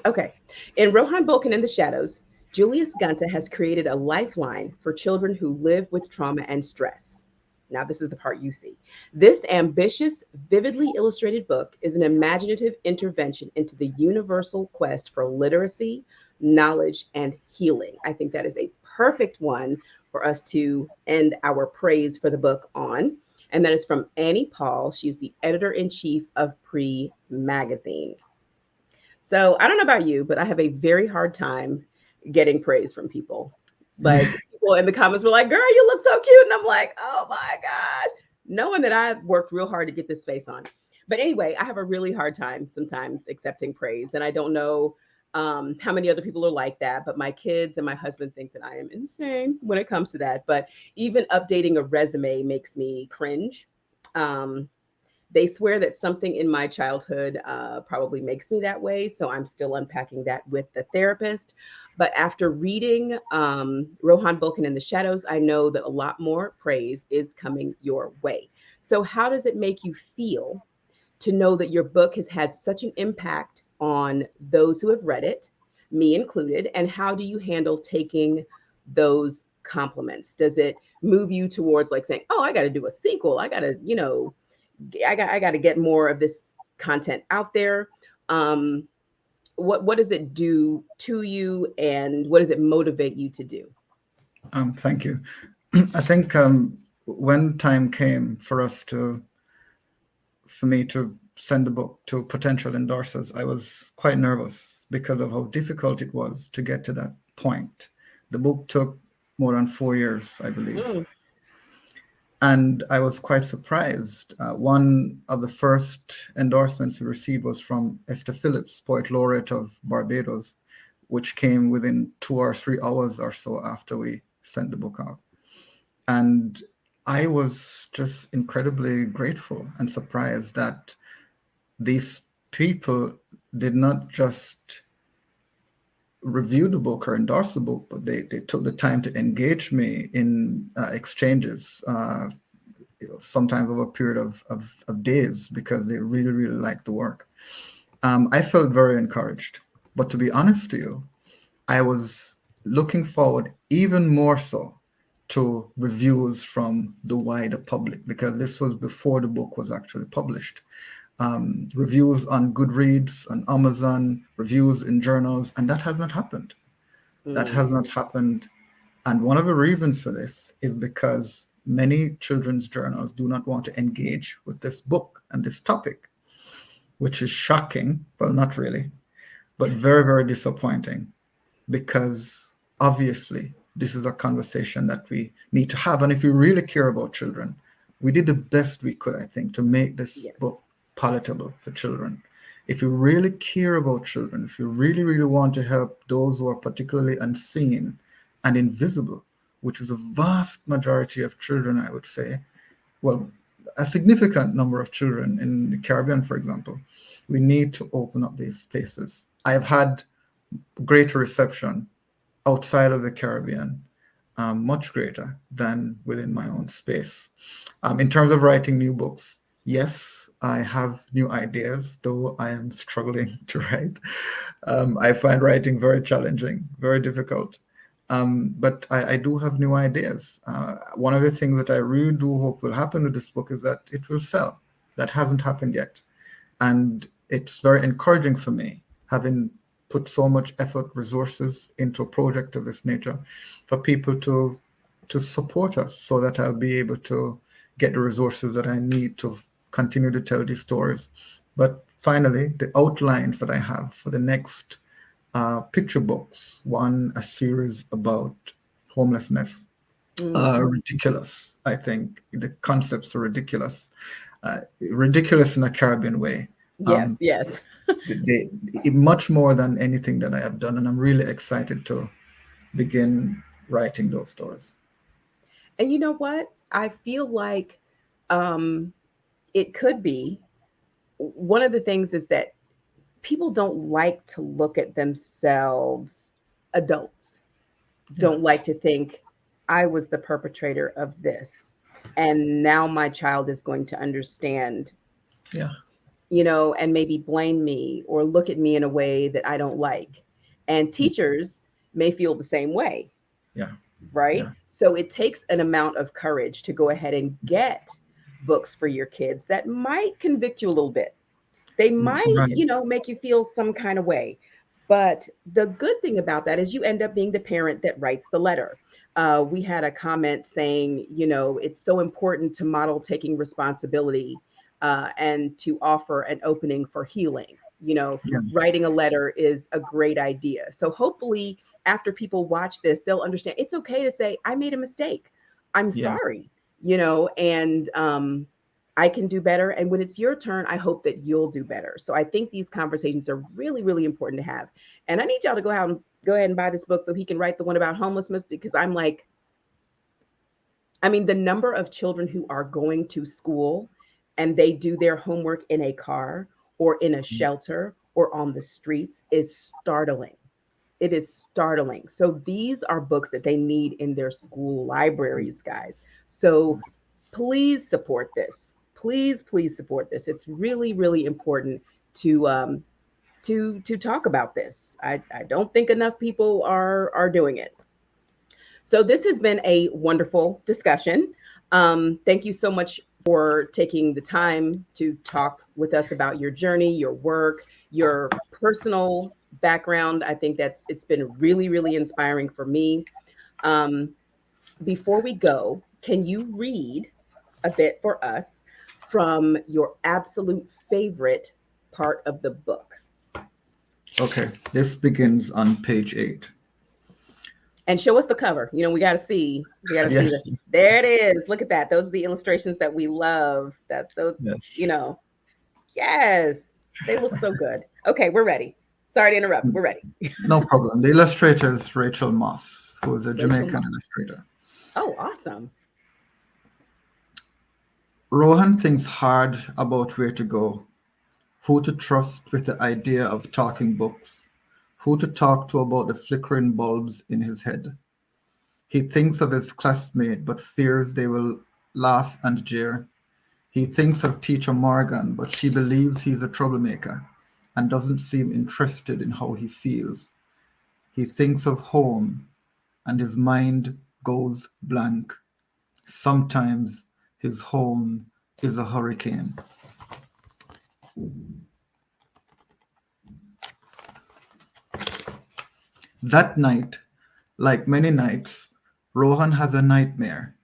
Okay. In Rohan Bullkin and the Shadows, Juleus Ghunta has created a lifeline for children who live with trauma and stress. Now, this is the part you see. This ambitious, vividly illustrated book is an imaginative intervention into the universal quest for literacy, knowledge, and healing. I think that is a perfect one for us to end our praise for the book on. And that is from Annie Paul. She's the editor in chief of Pre Magazine. So I don't know about you, but I have a very hard time getting praise from people. Like people in the comments were like, girl, you look so cute. And I'm like, oh my gosh, knowing that I've worked real hard to get this face on. But anyway, I have a really hard time sometimes accepting praise. And I don't know how many other people are like that. But my kids and my husband think that I am insane when it comes to that. But even updating a resume makes me cringe. Um, they swear that something in my childhood probably makes me that way. So I'm still unpacking that with the therapist. But after reading Rohan Bullkin and the Shadows, I know that a lot more praise is coming your way. So, how does it make you feel to know that your book has had such an impact on those who have read it, me included? And how do you handle taking those compliments? Does it move you towards like saying, oh, I got to do a sequel? I got to, I got to get more of this content out there. Um, what does it do to you, and what does it motivate you to do? Thank you. I think when time came for me to send the book to potential endorsers, I was quite nervous because of how difficult it was to get to that point. The book took more than 4 years, I believe. Mm, And I was quite surprised. One of the first endorsements we received was from Esther Phillips, poet laureate of Barbados, which came within 2 or 3 hours or so after we sent the book out. And I was just incredibly grateful and surprised that these people did not just review the book or endorse the book, but they took the time to engage me in exchanges, sometimes over a period of days, because they really, really liked the work. I felt very encouraged. But to be honest to you, I was looking forward even more so to reviews from the wider public, because this was before the book was actually published. Reviews on Goodreads, on Amazon, reviews in journals, and that has not happened. That has mm, not happened. And one of the reasons for this is because many children's journals do not want to engage with this book and this topic, which is shocking. Well, not really, but very, very disappointing, because obviously this is a conversation that we need to have. And if we really care about children, we did the best we could, I think, to make this Yes. book palatable for children. If you really care about children, if you really, really want to help those who are particularly unseen and invisible, which is a vast majority of children, I would say, well, a significant number of children in the Caribbean, for example, we need to open up these spaces. I have had greater reception outside of the Caribbean, much greater than within my own space. In terms of writing new books, yes, I have new ideas, though I am struggling to write. I find writing very challenging, very difficult. But I do have new ideas. One of the things that I really do hope will happen with this book is that it will sell. That hasn't happened yet. And it's very encouraging for me, having put so much effort, resources into a project of this nature, for people to support us so that I'll be able to get the resources that I need to continue to tell these stories. But finally, the outlines that I have for the next picture books, one a series about homelessness, Mm. ridiculous. I think the concepts are ridiculous, ridiculous in a Caribbean way. Yes, Um, yes. Much more than anything that I have done, and I'm really excited to begin writing those stories. And you know what? I feel like um, it could be one of the things is that people don't like to look at themselves, adults Yeah, don't like to think, I was the perpetrator of this. And now my child is going to understand, yeah, and maybe blame me or look at me in a way that I don't like. And teachers may feel the same way, yeah, right? yeah. So it takes an amount of courage to go ahead and get books for your kids that might convict you a little bit. They might, Right. make you feel some kind of way. But the good thing about that is you end up being the parent that writes the letter. We had a comment saying, it's so important to model taking responsibility and to offer an opening for healing. Yeah, Writing a letter is a great idea. So hopefully, after people watch this, they'll understand it's okay to say, I made a mistake. I'm yeah, sorry, and I can do better. And when it's your turn, I hope that you'll do better. So I think these conversations are really, really important to have. And I need y'all to go ahead and buy this book so he can write the one about homelessness because I'm like, I mean, the number of children who are going to school and they do their homework in a car or in a shelter or on the streets is startling. It is startling. So these are books that they need in their school libraries, guys. So please support this. Please, please support this. It's really, really important to to talk about this. I don't think enough people are doing it. So this has been a wonderful discussion. Thank you so much for taking the time to talk with us about your journey, your work, your personal background. I think it's been really, really inspiring for me. Um, Before we go, can you read a bit for us from your absolute favorite part of the book? okay. This begins on page 8. And show us the cover. We got to see. We got to see the. Yes, There it is. Look at that. Those are the illustrations that we love. That those, you yes. know. Yes, they look so good. Okay, we're ready. Sorry to interrupt. We're ready. No problem. The illustrator is Rachel Moss, who is a Rachel Jamaican Moss. illustrator. Oh, awesome. Rohan thinks hard about where to go, who to trust with the idea of talking books, who to talk to about the flickering bulbs in his head. He thinks of his classmate but fears they will laugh and jeer. He thinks of teacher Morgan, but she believes he's a troublemaker and doesn't seem interested in how he feels. He thinks of home and his mind goes blank. Sometimes his home is a hurricane. That night, like many nights, Rohan has a nightmare.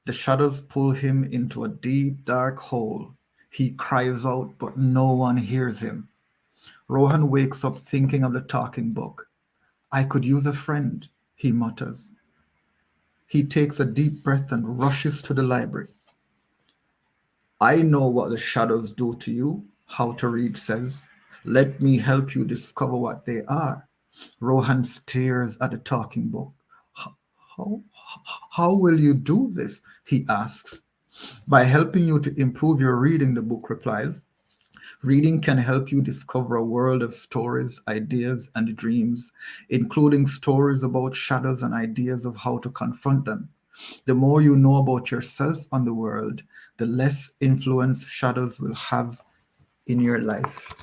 The shadows pull him into a deep, dark hole. He cries out, but no one hears him. Rohan wakes up thinking of the talking book. I could use a friend, he mutters. He takes a deep breath and rushes to the library. I know what the shadows do to you, How to Read says. Let me help you discover what they are. Rohan stares at the talking book. How, how will you do this? He asks. By helping you to improve your reading, the book replies. Reading can help you discover a world of stories, ideas, and dreams, including stories about shadows and ideas of how to confront them. The more you know about yourself and the world, the less influence shadows will have in your life.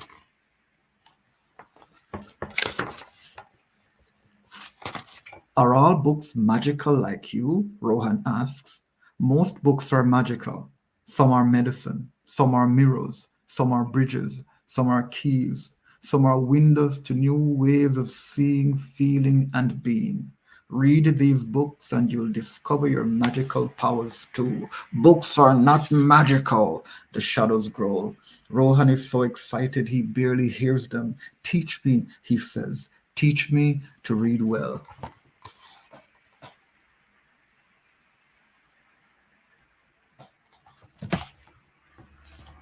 Are all books magical like you? Rohan asks. Most books are magical. Some are medicine, some are mirrors, some are bridges, some are keys, some are windows to new ways of seeing, feeling, and being. Read these books and you'll discover your magical powers too. Books are not magical, the shadows growl. Rohan is so excited he barely hears them. Teach me, he says. Teach me to read well.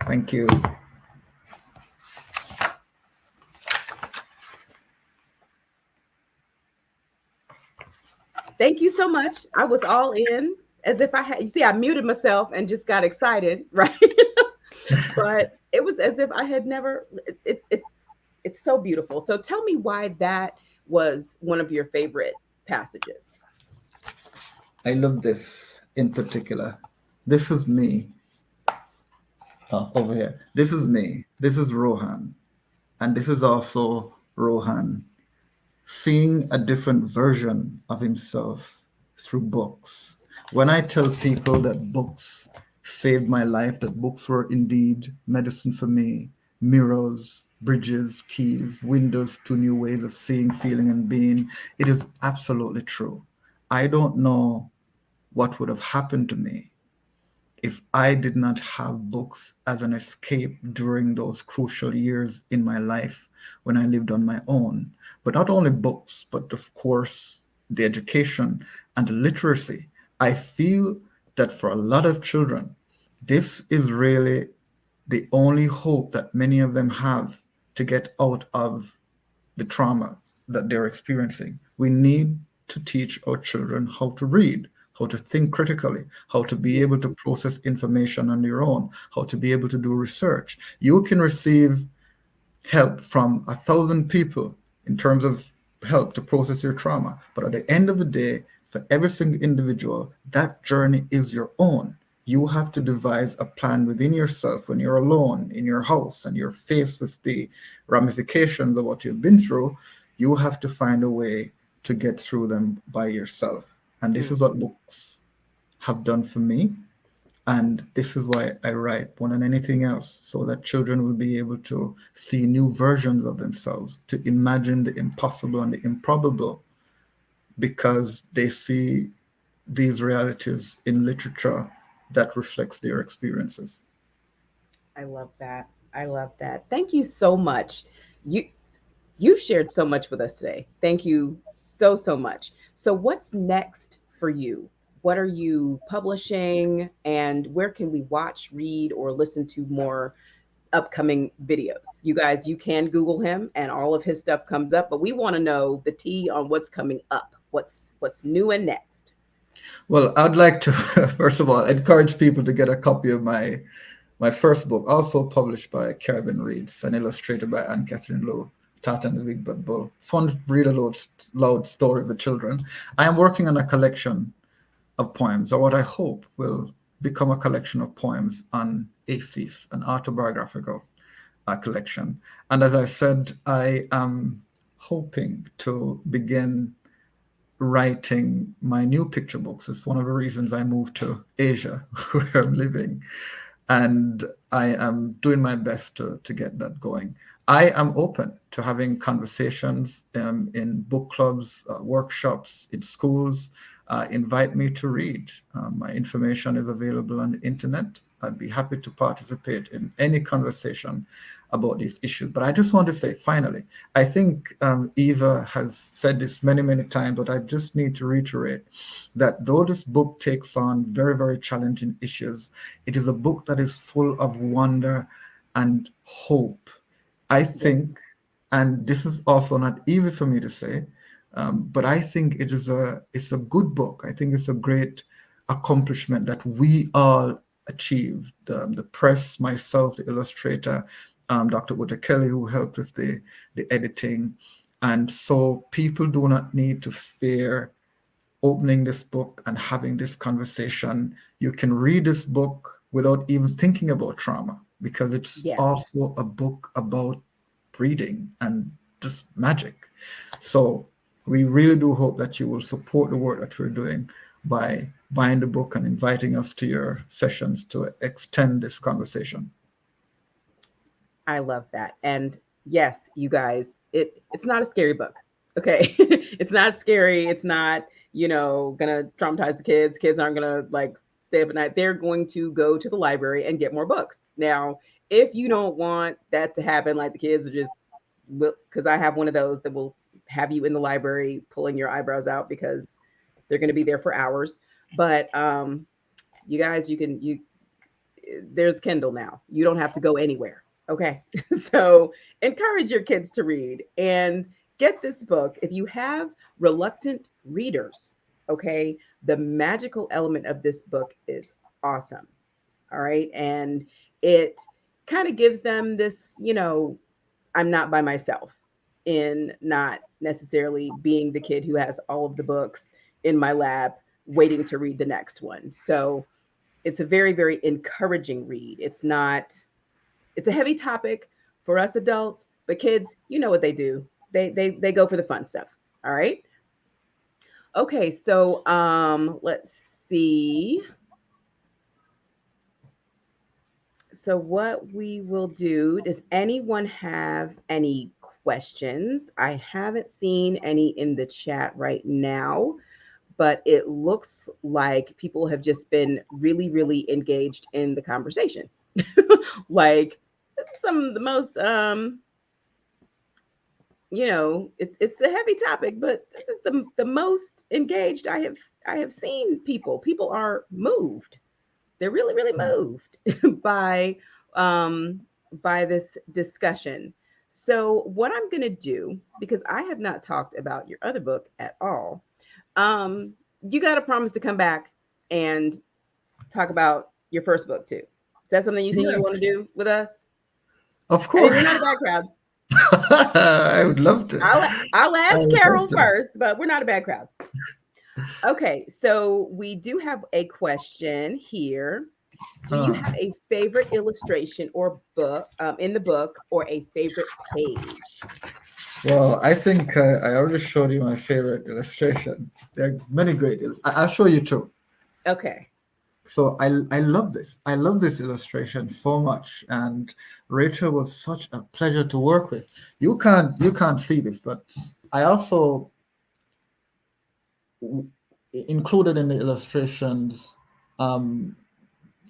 Thank you. Thank you so much. I was all in as if I had, you see, I muted myself and just got excited, right? But it was as if I had never, it's so beautiful. So tell me why that was one of your favorite passages. I love this in particular. This is me. Over here. This is me. This is Rohan. And this is also Rohan seeing a different version of himself through books. When I tell people that books saved my life, that books were indeed medicine for me, mirrors, bridges, keys, windows to new ways of seeing, feeling, and being, it is absolutely true. I don't know what would have happened to me if I did not have books as an escape during those crucial years in my life when I lived on my own. But not only books, but of course, the education and the literacy. I feel that for a lot of children, this is really the only hope that many of them have to get out of the trauma that they're experiencing. We need to teach our children how to read, how to think critically, how to be able to process information on their own, how to be able to do research. You can receive help from 1,000 people in terms of help to process your trauma. But at the end of the day, for every single individual, that journey is your own. You have to devise a plan within yourself when you're alone in your house and you're faced with the ramifications of what you've been through. You have to find a way to get through them by yourself. And this is what Mhm. books have done for me. And this is why I write more than anything else, so that children will be able to see new versions of themselves, to imagine the impossible and the improbable, because they see these realities in literature that reflects their experiences. I love that. I love that. Thank you so much. You you've shared so much with us today. Thank you so so much. So what's next for you? What are you publishing and where can we watch, read or listen to more upcoming videos? You guys, you can Google him and all of his stuff comes up, but we want to know the tea on what's coming up. What's new and next. Well, I'd like to first of all encourage people to get a copy of my first book, also published by Carabin Reads and illustrated by Anne Catherine Lowe, Tata and the Big Bad Bull. Fun read aloud loud story for children. I am working on a collection of poems, or what I hope will become a collection of poems on ACEs, an autobiographical collection. And as I said, I am hoping to begin writing my new picture books. It's one of the reasons I moved to Asia, where I'm living. And I am doing my best to get that going. I am open to having conversations in book clubs, workshops, in schools. invite me to read. My information is available on the internet. I'd be happy to participate in any conversation about these issues. But I just want to say, finally, I think Eva has said this many, many times, but I just need to reiterate that though this book takes on very, very challenging issues, it is a book that is full of wonder and hope. I Yes. think, and this is also not easy for me to say, but I think it's a good book. I think it's a great accomplishment that we all achieved. The press, myself, the illustrator, Dr. Uta Kelly, who helped with the editing. And so people do not need to fear opening this book and having this conversation. You can read this book without even thinking about trauma because it's Yes. also a book about breeding and just magic. So we really do hope that you will support the work that we're doing by buying the book and inviting us to your sessions to extend this conversation. I love that. And yes, you guys, it's not a scary book. Okay. It's not scary. It's not, gonna traumatize the kids. Kids aren't gonna like stay up at night. They're going to go to the library and get more books. Now, if you don't want that to happen, like the kids are just because I have one of those that will have you in the library pulling your eyebrows out because they're gonna be there for hours. But you guys, you there's Kindle now. You don't have to go anywhere. Okay. So encourage your kids to read and get this book. If you have reluctant readers, okay, the magical element of this book is awesome. All right. And it kind of gives them this, I'm not by myself in not necessarily being the kid who has all of the books in my lab waiting to read the next one. So it's a very, very encouraging read. It's a heavy topic for us adults, but kids, you know what they do. They go for the fun stuff. All right. Okay, so let's see. So what we will do, does anyone have any questions? I haven't seen any in the chat right now, but it looks like people have just been really, really engaged in the conversation. Like this is some of the most it's a heavy topic, but this is the most engaged I have seen people. People are moved. They're really, really moved by um by this discussion. So what I'm gonna do, because I have not talked about your other book at all, um, you gotta promise to come back and talk about your first book too. Is that something you think you want Yes, to do with us? of I mean, course. we're not a bad crowd. I would love to. I'll I ask would love Carol to. first, but we're not a bad crowd. Okay, so we do have a question here. Do you Huh. have a favorite illustration or book in the book or a favorite page? Well, I think I already showed you my favorite illustration. There are many great. I'll show you two. Okay. So I love this. I love this illustration so much, and Rachel was such a pleasure to work with. You can't see this, but I also w- included in the illustrations um,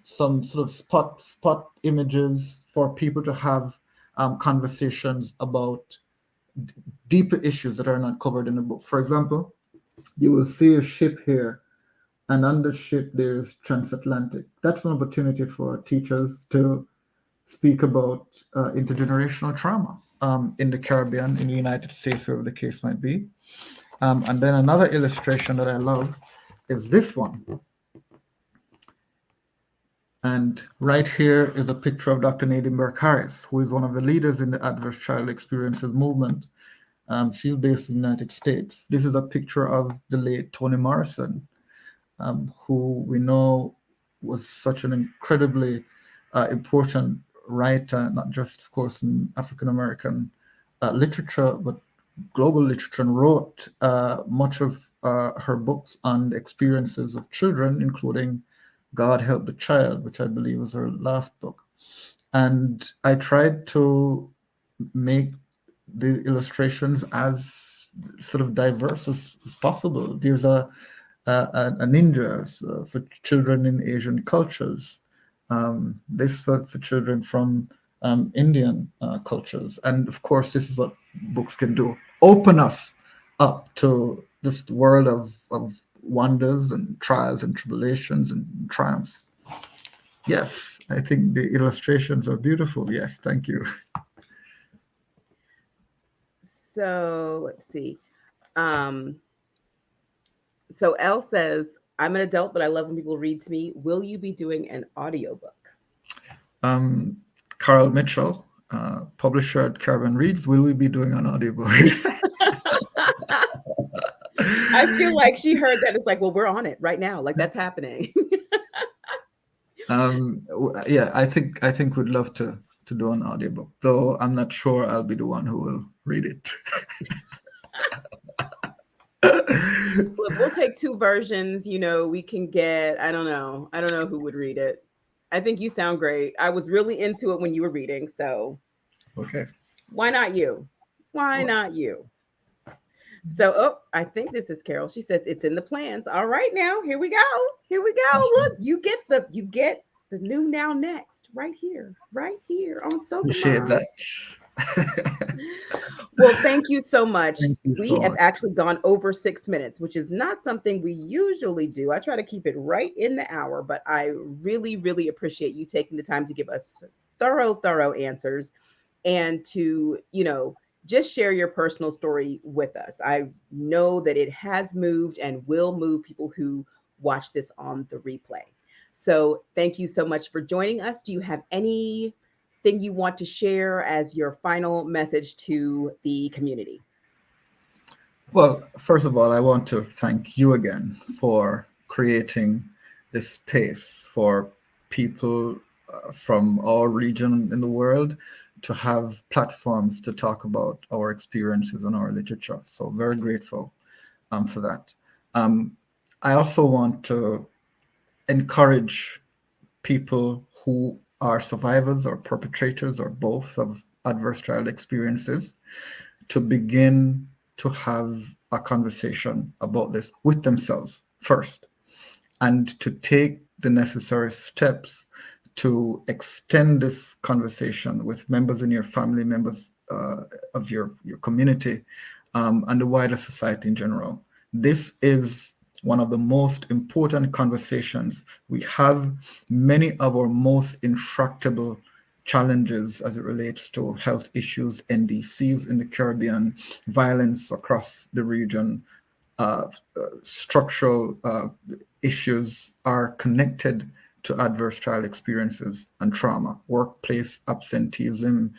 some sort of spot images for people to have conversations about deeper issues that are not covered in the book. For example, you will see a ship here, and on the ship there's transatlantic. That's an opportunity for teachers to speak about intergenerational trauma in the Caribbean, in the United States, wherever the case might be. And then another illustration that I love is this one. And right here is a picture of Dr. Nadine Burke Harris, who is one of the leaders in the Adverse Child Experiences movement. She's based in the United States. This is a picture of the late Toni Morrison, who we know was such an incredibly important writer, not just, of course, in African American literature, but global literature, and wrote much of her books on the experiences of children, including God Help the Child, which I believe was her last book. And I tried to make the illustrations as sort of diverse as possible. There's and India, so for children in Asian cultures, this for children from Indian cultures. And of course, this is what books can do, open us up to this world of wonders and trials and tribulations and triumphs. Yes, I think the illustrations are beautiful. Yes, thank you. So let's see. Um, so L says, I'm an adult, but I love when people read to me. Will you be doing an audiobook? Um, Carl Mitchell, publisher at Caravan Reads, will we be doing an audiobook? I feel like she heard that. It's like, well, we're on it right now. Like that's happening. Yeah, I think we'd love to do an audiobook, though I'm not sure I'll be the one who will read it. Look, we'll take two versions. We can get, I don't know. I don't know who would read it. I think you sound great. I was really into it when you were reading. So Okay. why not you? Why not you? So, oh, I think this is Carol. She says it's in the plans. All right, now here we go. Here we go. Awesome. Look, you get the new now next right here on Sober Appreciate Mom. that. Well, thank you so much. Thank you We so have much. actually gone over 6 minutes, which is not something we usually do. I try to keep it right in the hour, but I really, really appreciate you taking the time to give us thorough answers and to, just share your personal story with us. I know that it has moved and will move people who watch this on the replay. So thank you so much for joining us. Do you have anything you want to share as your final message to the community? Well, first of all, I want to thank you again for creating this space for people from our region in the world to have platforms to talk about our experiences and our literature. So, very grateful for that. Um, I also want to encourage people who are survivors or perpetrators or both of adverse child experiences to begin to have a conversation about this with themselves first, and to take the necessary steps to extend this conversation with members in your family, members of your community, and the wider society in general. This is one of the most important conversations. We have many of our most intractable challenges as it relates to health issues, NDCs in the Caribbean, violence across the region, uh, structural issues are connected to adverse child experiences and trauma, workplace absenteeism,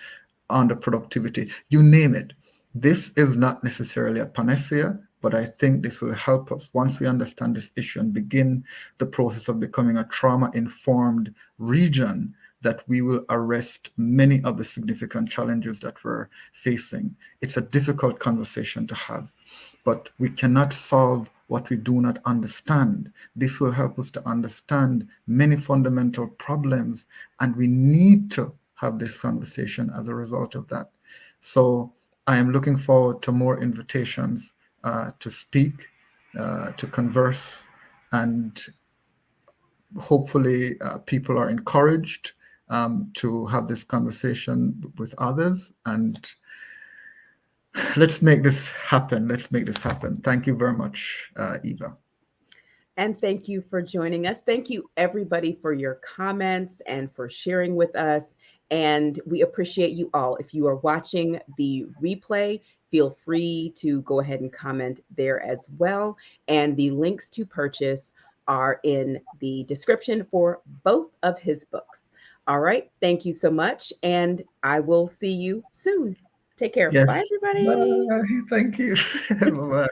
underproductivity, you name it. This is not necessarily a panacea, but I think this will help us once we understand this issue and begin the process of becoming a trauma informed region, that we will arrest many of the significant challenges that we're facing. It's a difficult conversation to have, but we cannot solve what we do not understand. This will help us to understand many fundamental problems, and we need to have this conversation as a result of that. So I am looking forward to more invitations to speak, to converse, and hopefully people are encouraged to have this conversation with others, and let's make this happen. Let's make this happen. Thank you very much, Eva. And thank you for joining us. Thank you, everybody, for your comments and for sharing with us. And we appreciate you all. If you are watching the replay, feel free to go ahead and comment there as well. And the links to purchase are in the description for both of his books. All right. Thank you so much. And I will see you soon. Take care. Bye, Yes. everybody. Bye. Thank you. Bye.